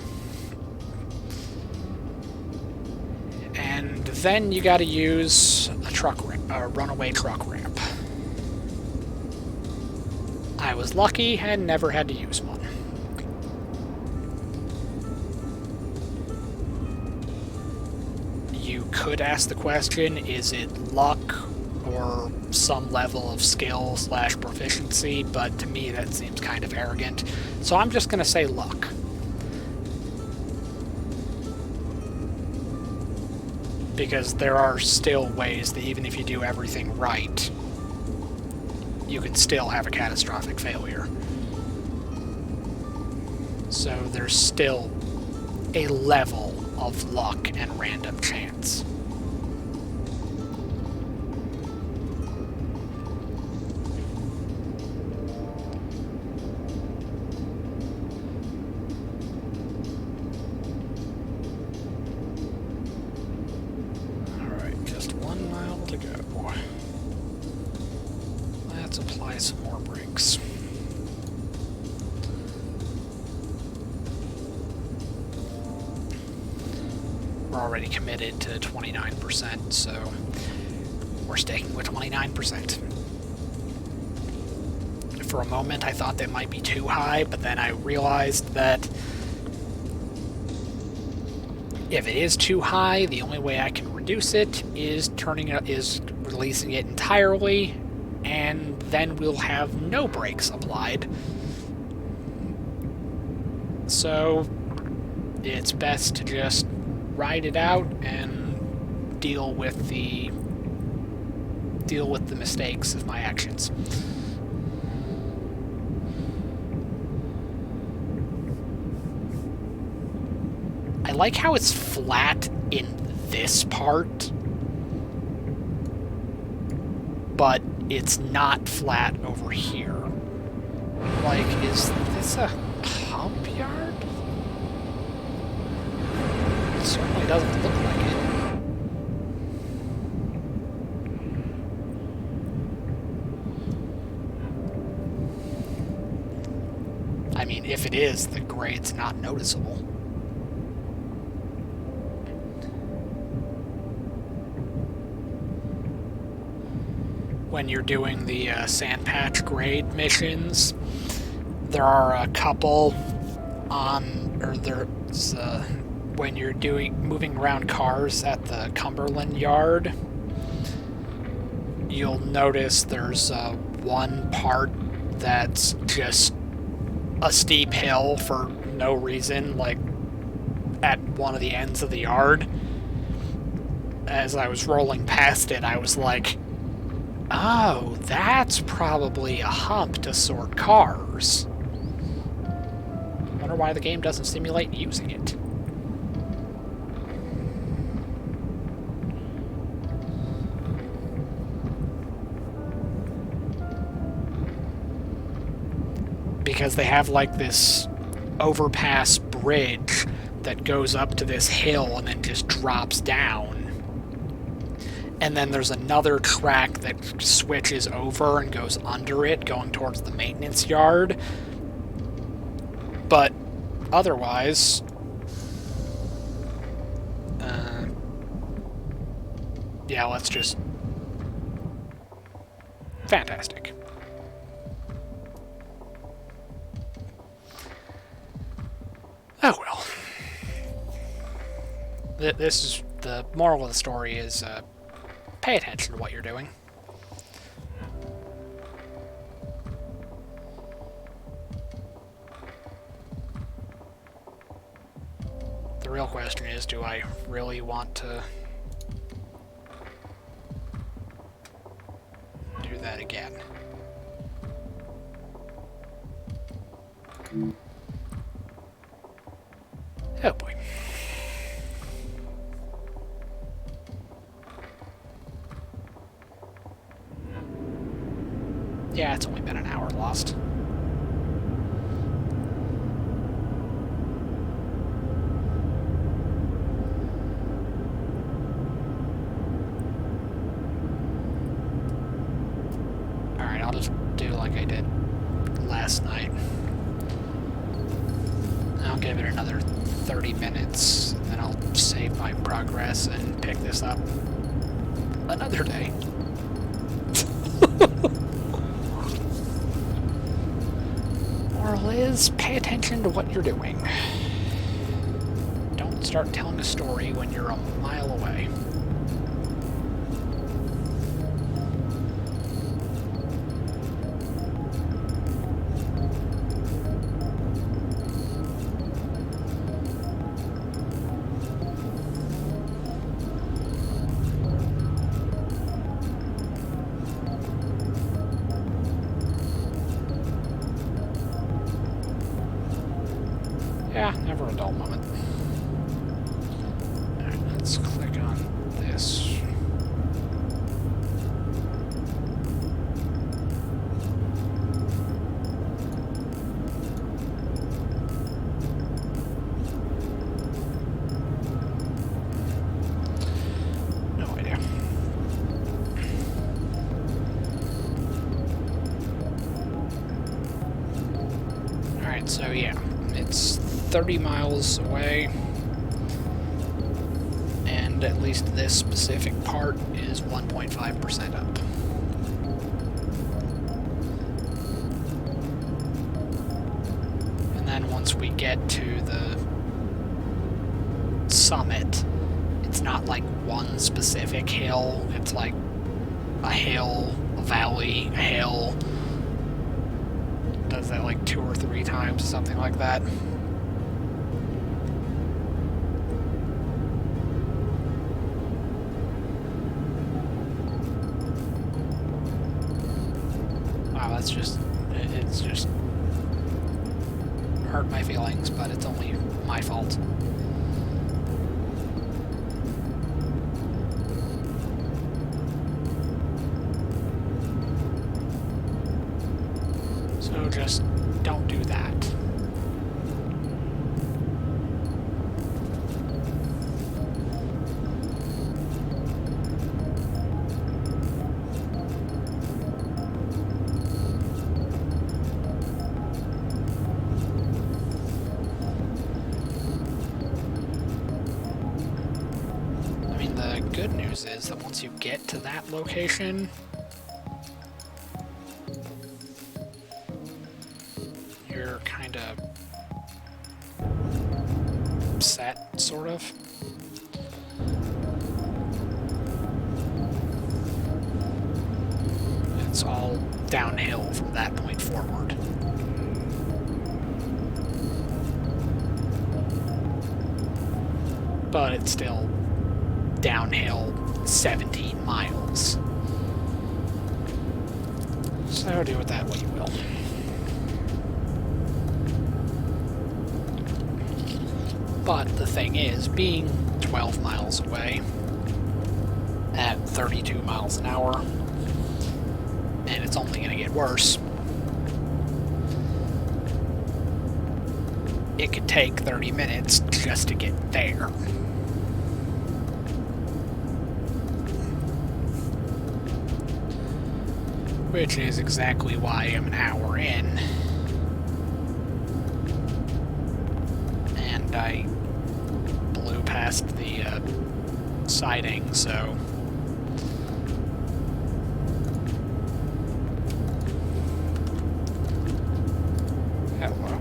And then you gotta use a runaway truck ramp. I was lucky and never had to use one. You could ask the question, is it luck or some level of skill / proficiency, but to me that seems kind of arrogant, so I'm just gonna say luck. Because there are still ways that even if you do everything right, you can still have a catastrophic failure. So there's still a level of luck and random chance. Alright, just 1 mile to go. Let's apply some more brakes. already committed to 29%, so we're sticking with 29%. For a moment, I thought that might be too high, but then I realized that if it is too high, the only way I can reduce it is releasing it entirely, and then we'll have no brakes applied. So it's best to just ride it out and deal with the mistakes of my actions. I like how it's flat in this part, but it's not flat over here. Like, is this a hump yard? It certainly doesn't look like it. I mean, if it is, the grade's not noticeable. When you're doing the sand patch grade missions, there are a couple when you're moving around cars at the Cumberland yard, you'll notice there's one part that's just a steep hill for no reason, like at one of the ends of the yard. As I was rolling past it, I was like, oh, that's probably a hump to sort cars. Wonder why the game doesn't simulate using it. Because they have like this overpass bridge that goes up to this hill and then just drops down. And then there's another track that switches over and goes under it, going towards the maintenance yard. But otherwise, yeah, let's just... Fantastic. Oh well. This is... The moral of the story is, pay attention to what you're doing. The real question is, do I really want to do that again? Oh boy. Yeah, it's only been an hour lost. Alright, I'll just do like I did last night. I'll give it another 30 minutes, and then I'll save my progress and pick this up another day. Moral is, pay attention to what you're doing. Don't start telling a story when you're a mile away. Yeah, never a dull moment. Alright, let's click on this. No idea. Alright, so yeah, it's 30 miles away, and at least this specific part is 1.5% up. And then once we get to the summit, it's not like one specific hill, it's like a hill, a valley, a hill. Does that like 2 or 3 times, something like that. Wow, it's just hurt my feelings, but it's only my fault. So just don't do that. I mean, the good news is that once you get to that location, you're kind of set, sort of. It's all downhill from that point forward. But it's still downhill 17 miles. So do with that what you will. But the thing is, being 12 miles away at 32 miles an hour, and it's only going to get worse, it could take 30 minutes just to get there. Which is exactly why I'm an hour in. And I blew past the siding, so... Hello.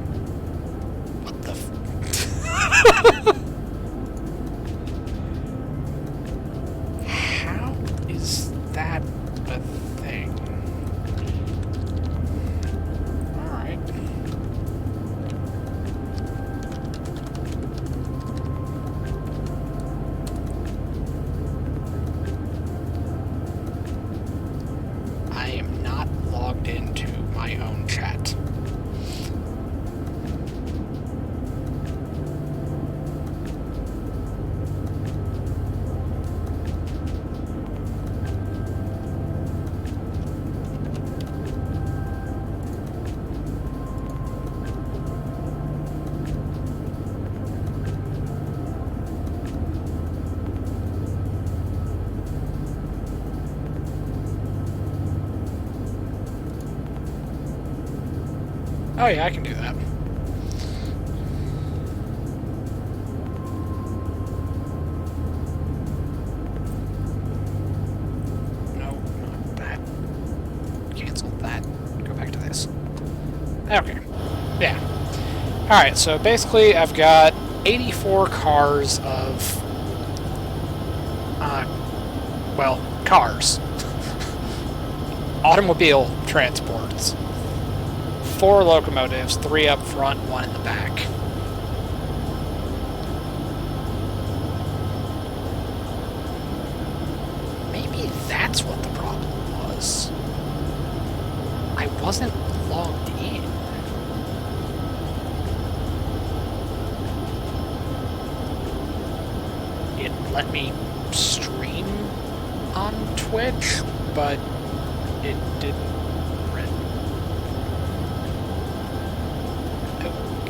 What the How is that a thing? Alright. I am not logged into my own chat. Oh yeah, I can do that. No, not that. Cancel that. Go back to this. Okay. Yeah. Alright, so basically I've got 84 cars of... well, cars. Automobile transports. 4 locomotives, 3 up front, 1 in the back. Maybe that's what the problem was. I wasn't logged in. It let me stream on Twitch, but it didn't.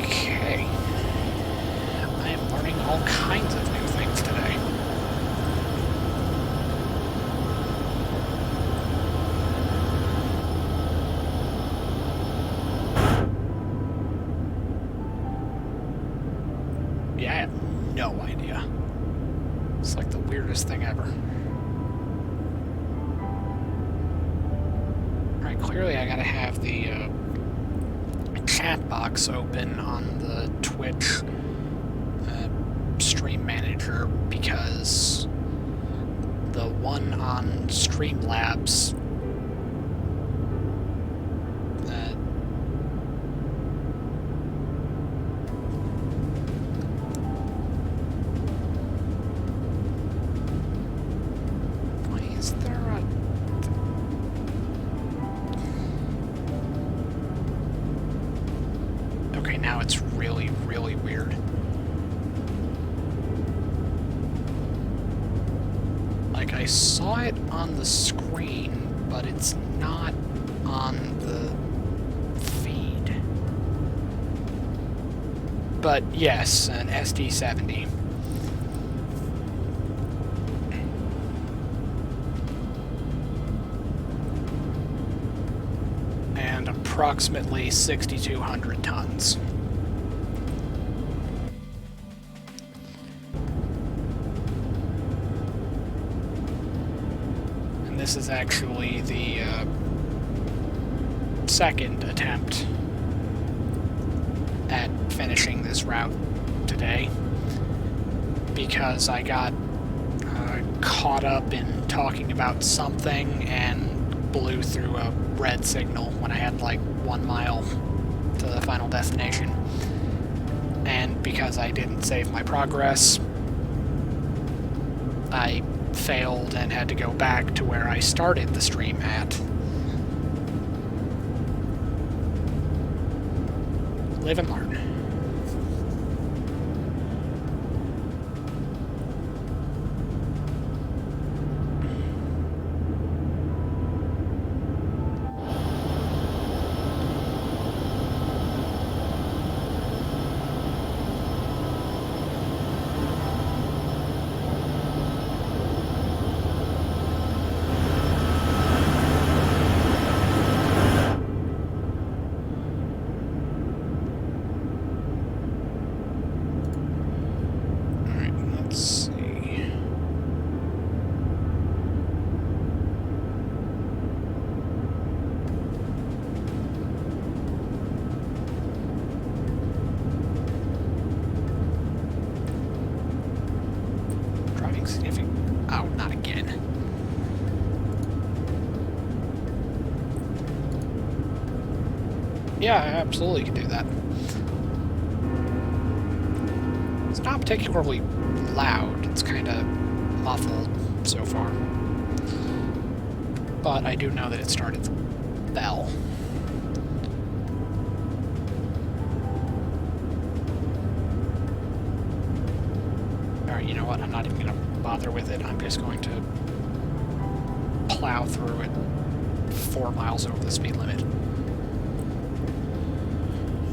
Okay. I am learning all kinds of new things today. Yeah, I have no idea. It's like the weirdest clearly I gotta have the chat box open on the Twitch stream manager, because the one on Streamlabs why is there a... Okay, now it's really, really weird. Like, I saw it on the screen, but it's not on the feed. But yes, an SD70. And approximately 6,200 tons. This is actually the second attempt at finishing this route today, because I got caught up in talking about something and blew through a red signal when I had like 1 mile to the final destination. And because I didn't save my progress, I failed and had to go back to where I started the stream at. Live and learn. Oh, not again. Yeah, I absolutely can do that. It's not particularly loud. It's kind of muffled so far. But I do know that it started the bell. Alright, you know what? I'm not even going to bother with it. I'm just going to plow through it 4 miles over the speed limit.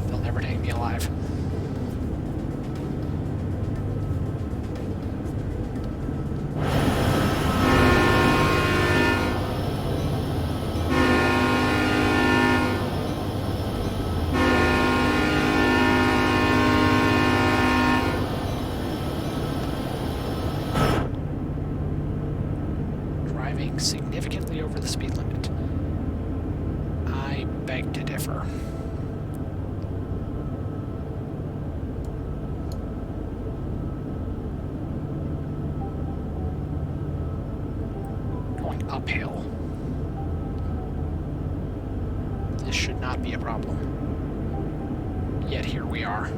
They'll never take me alive. Significantly over the speed limit. I beg to differ. Going uphill. This should not be a problem. Yet here we are.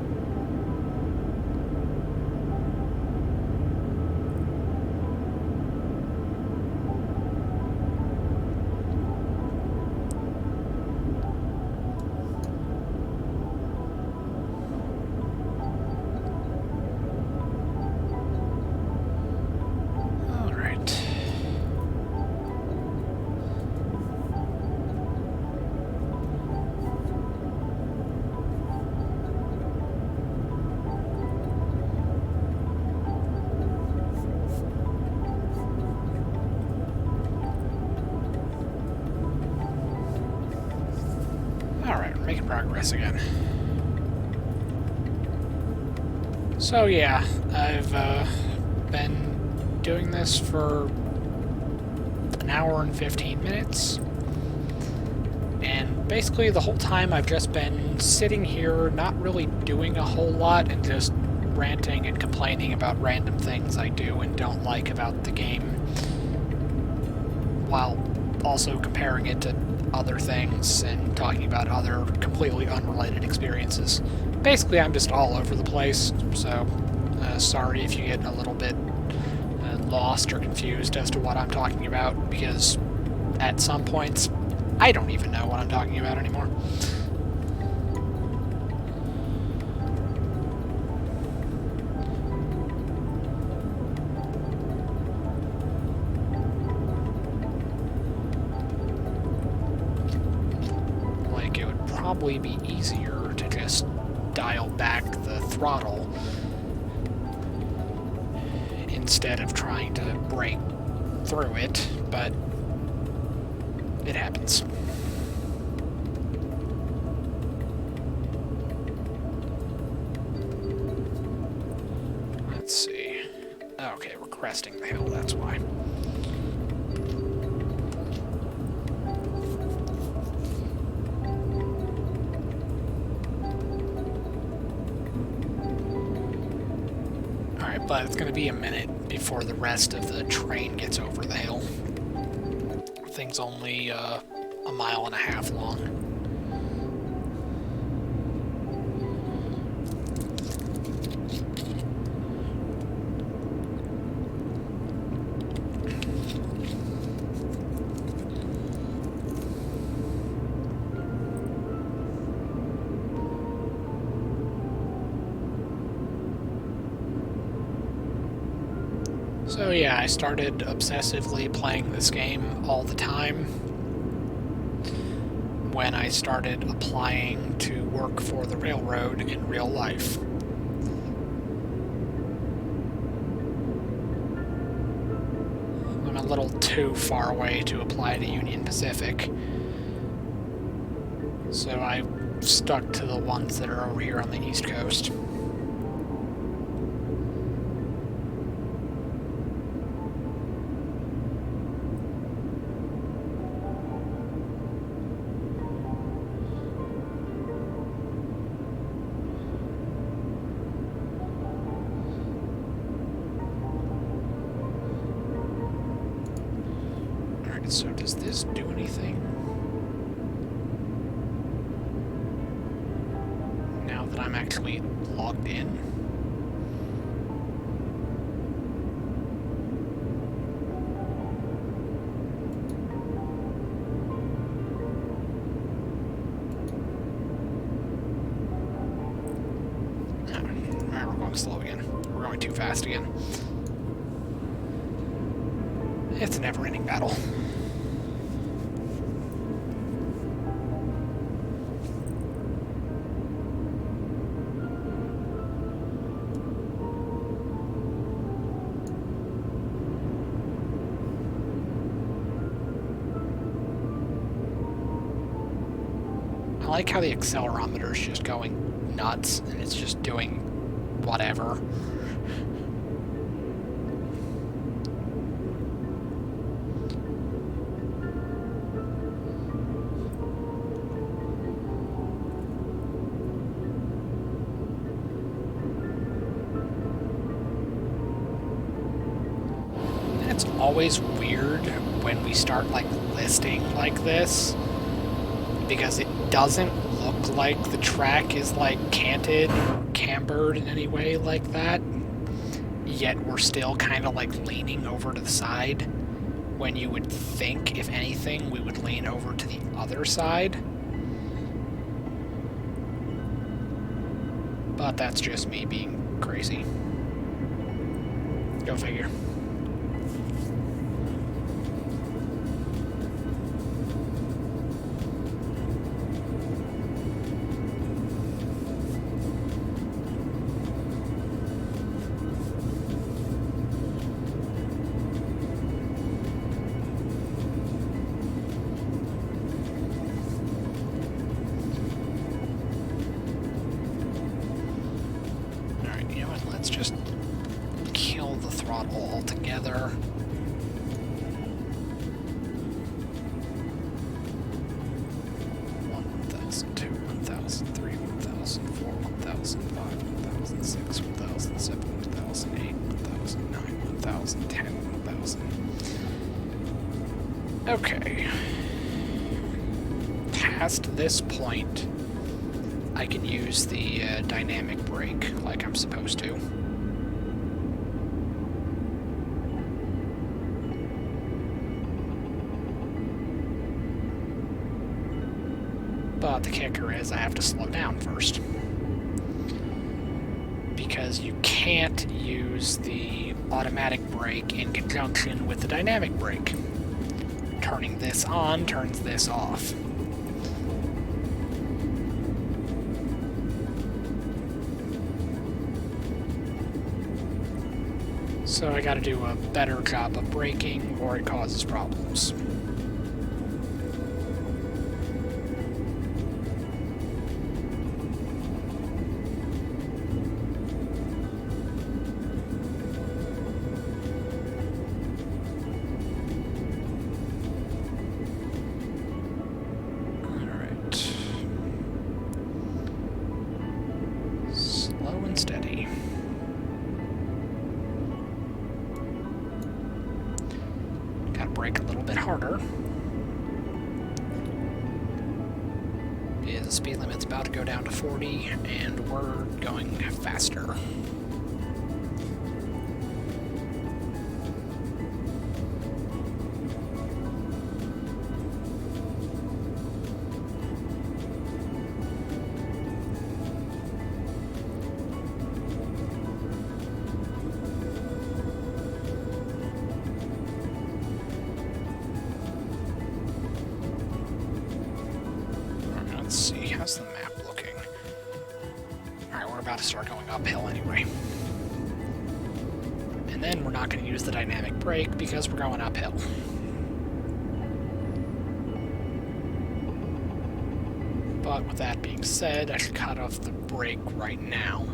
Alright, we're making progress again. So yeah, I've been doing this for an hour and 15 minutes. And basically the whole time I've just been sitting here, not really doing a whole lot, and just ranting and complaining about random things I do and don't like about the game, while also comparing it to other things and talking about other completely unrelated experiences. Basically, I'm just all over the place, so sorry if you get a little bit lost or confused as to what I'm talking about, because at some points, I don't even know what I'm talking about anymore. Like, it would probably be easier to just dial back the throttle instead of trying to break through it, but it happens. Let's see. Okay, we're cresting the hill, that's why. Alright, but it's going to be a minute before the rest of the train gets over the hill. The thing's only a mile and a half long. So yeah, I started obsessively playing this game all the time when I started applying to work for the railroad in real life. I'm a little too far away to apply to Union Pacific, so I stuck to the ones that are over here on the East Coast. So does this do anything? Now that I'm actually logged in? Alright, we're going slow again. We're going too fast again. It's a never-ending battle. I like how the accelerometer is just going nuts, and it's just doing whatever. And it's always weird when we start, like, listing like this, because it doesn't look like the track is, like, canted or cambered in any way like that, yet we're still kind of, like, leaning over to the side, when you would think, if anything, we would lean over to the other side. But that's just me being crazy. Go figure. Let's just kill the throttle Okay. Past this point, I can use the dynamic brake like I'm supposed to. But the kicker is I have to slow down first. Because you can't use the automatic brake in conjunction with the dynamic brake. Turning this on turns this off. So I gotta do a better job of braking or it causes problems. Brake a little bit harder. Yeah, the speed limit's about to go down to 40, and we're going faster. Let's see, how's the map looking? Alright, we're about to start going uphill anyway. And then we're not going to use the dynamic brake because we're going uphill. But with that being said, I should cut off the brake right now.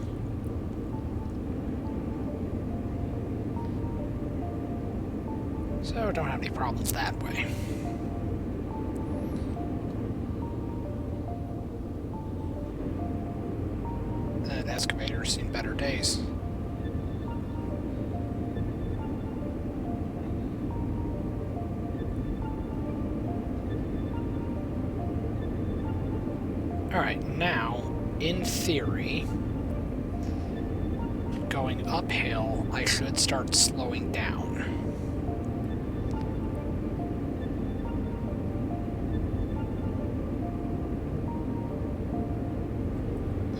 So don't have any problems that way. That excavator's seen better days. Alright, now, in theory, going uphill, I should start slowing down.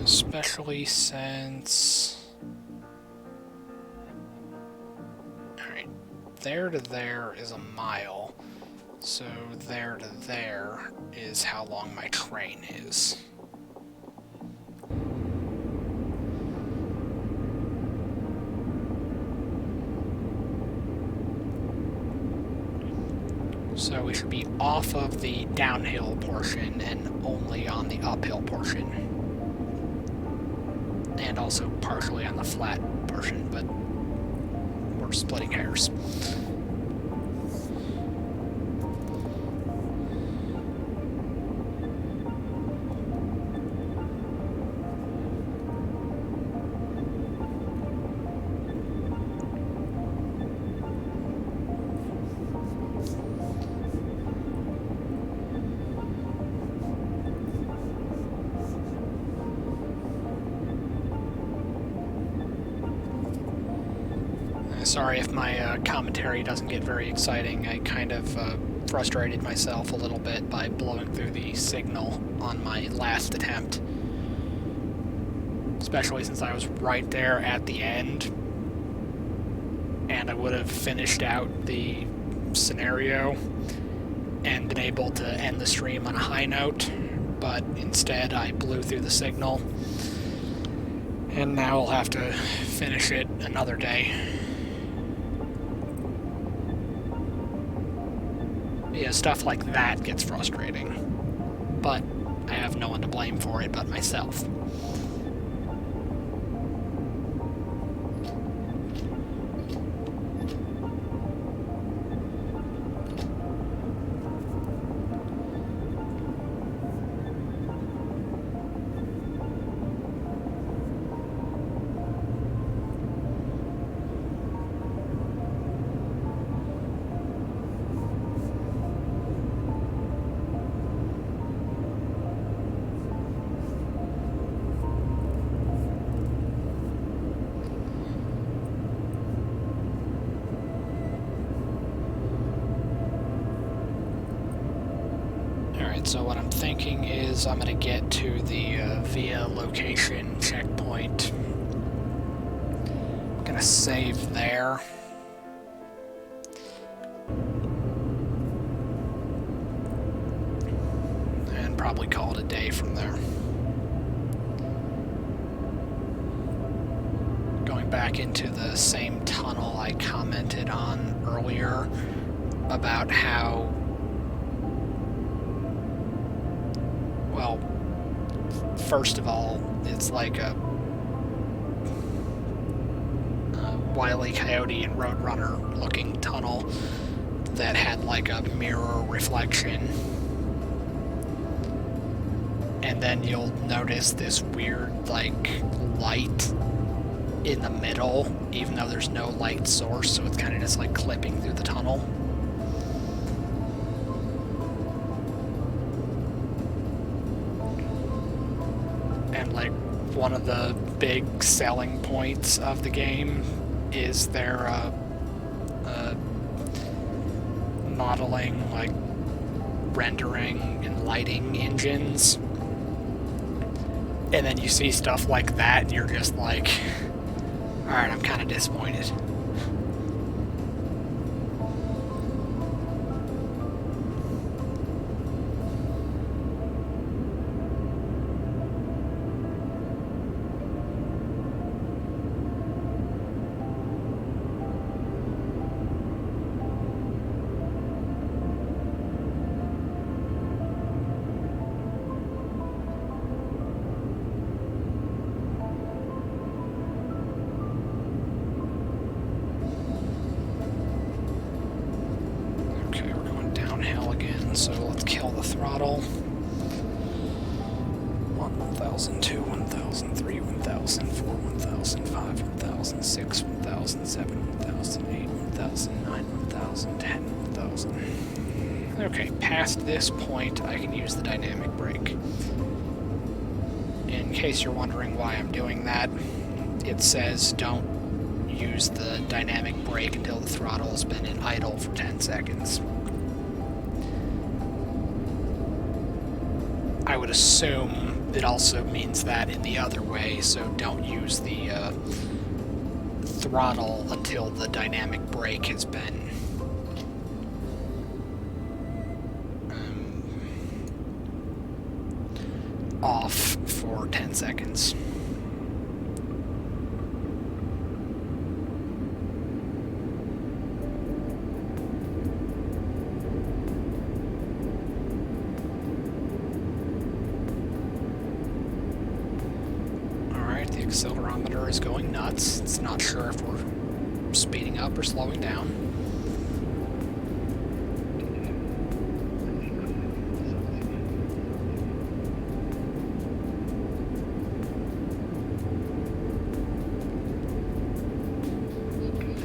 Especially since... Alright, there to there is a mile, so there to there is how long my train is. So we should be off of the downhill portion and only on the uphill portion. And also partially on the flat portion, but we're splitting hairs. Sorry if my commentary doesn't get very exciting. I kind of frustrated myself a little bit by blowing through the signal on my last attempt. Especially since I was right there at the end. And I would have finished out the scenario and been able to end the stream on a high note. But instead I blew through the signal. And now I'll have to finish it another day. Yeah, stuff like that gets frustrating, but I have no one to blame for it but myself. So what I'm thinking is I'm going to get to the via location checkpoint. I'm going to save there. And probably call it a day from there. Going back into the same tunnel I commented on earlier about how, well, first of all, it's like a Wile E. Coyote and Roadrunner looking tunnel that had like a mirror reflection. And then you'll notice this weird like light in the middle, even though there's no light source, so it's kind of just like clipping through the tunnel. And like one of the big selling points of the game is their modeling, like rendering and lighting engines. And then you see stuff like that and you're just like, alright, I'm kind of disappointed. So let's kill the throttle. 1,000, 2, 1,000, 3, 1,000, 4, 1,000, 5, 1,000, 6, 1,000, 7, 1,000, 8, 1,000, 9, 1,000, 10, 1,000. Okay, past this point, I can use the dynamic brake. In case you're wondering why I'm doing that, it says don't use the dynamic brake until the throttle has been in idle for 10 seconds. I would assume it also means that in the other way, so don't use the throttle until the dynamic brake has been off for 10 seconds. The accelerometer is going nuts. It's not sure if we're speeding up or slowing down.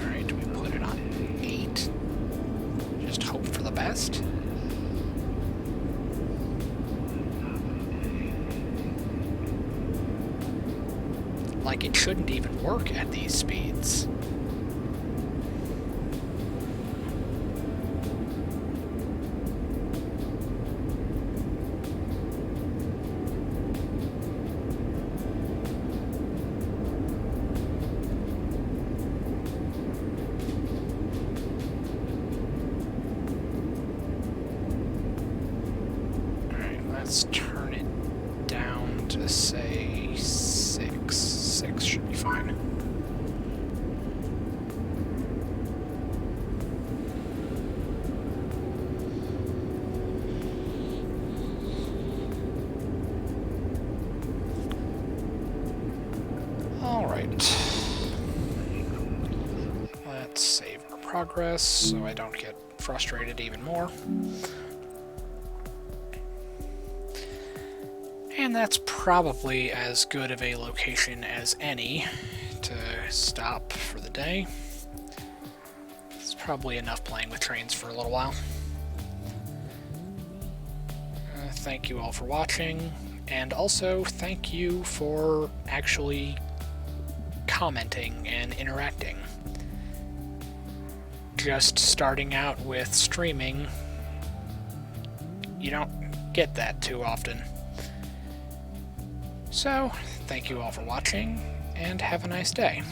Alright, we put it on 8. Just hope for the best. Like, it shouldn't even work at these speeds. Alright, let's turn it down to, say, 6. 6 should be fine. All right. Let's save our progress so I don't get frustrated even more. And that's probably as good of a location as any to stop for the day. It's probably enough playing with trains for a little while. Thank you all for watching, and also thank you for actually commenting and interacting. Just starting out with streaming, you don't get that too often. So, thank you all for watching, and have a nice day.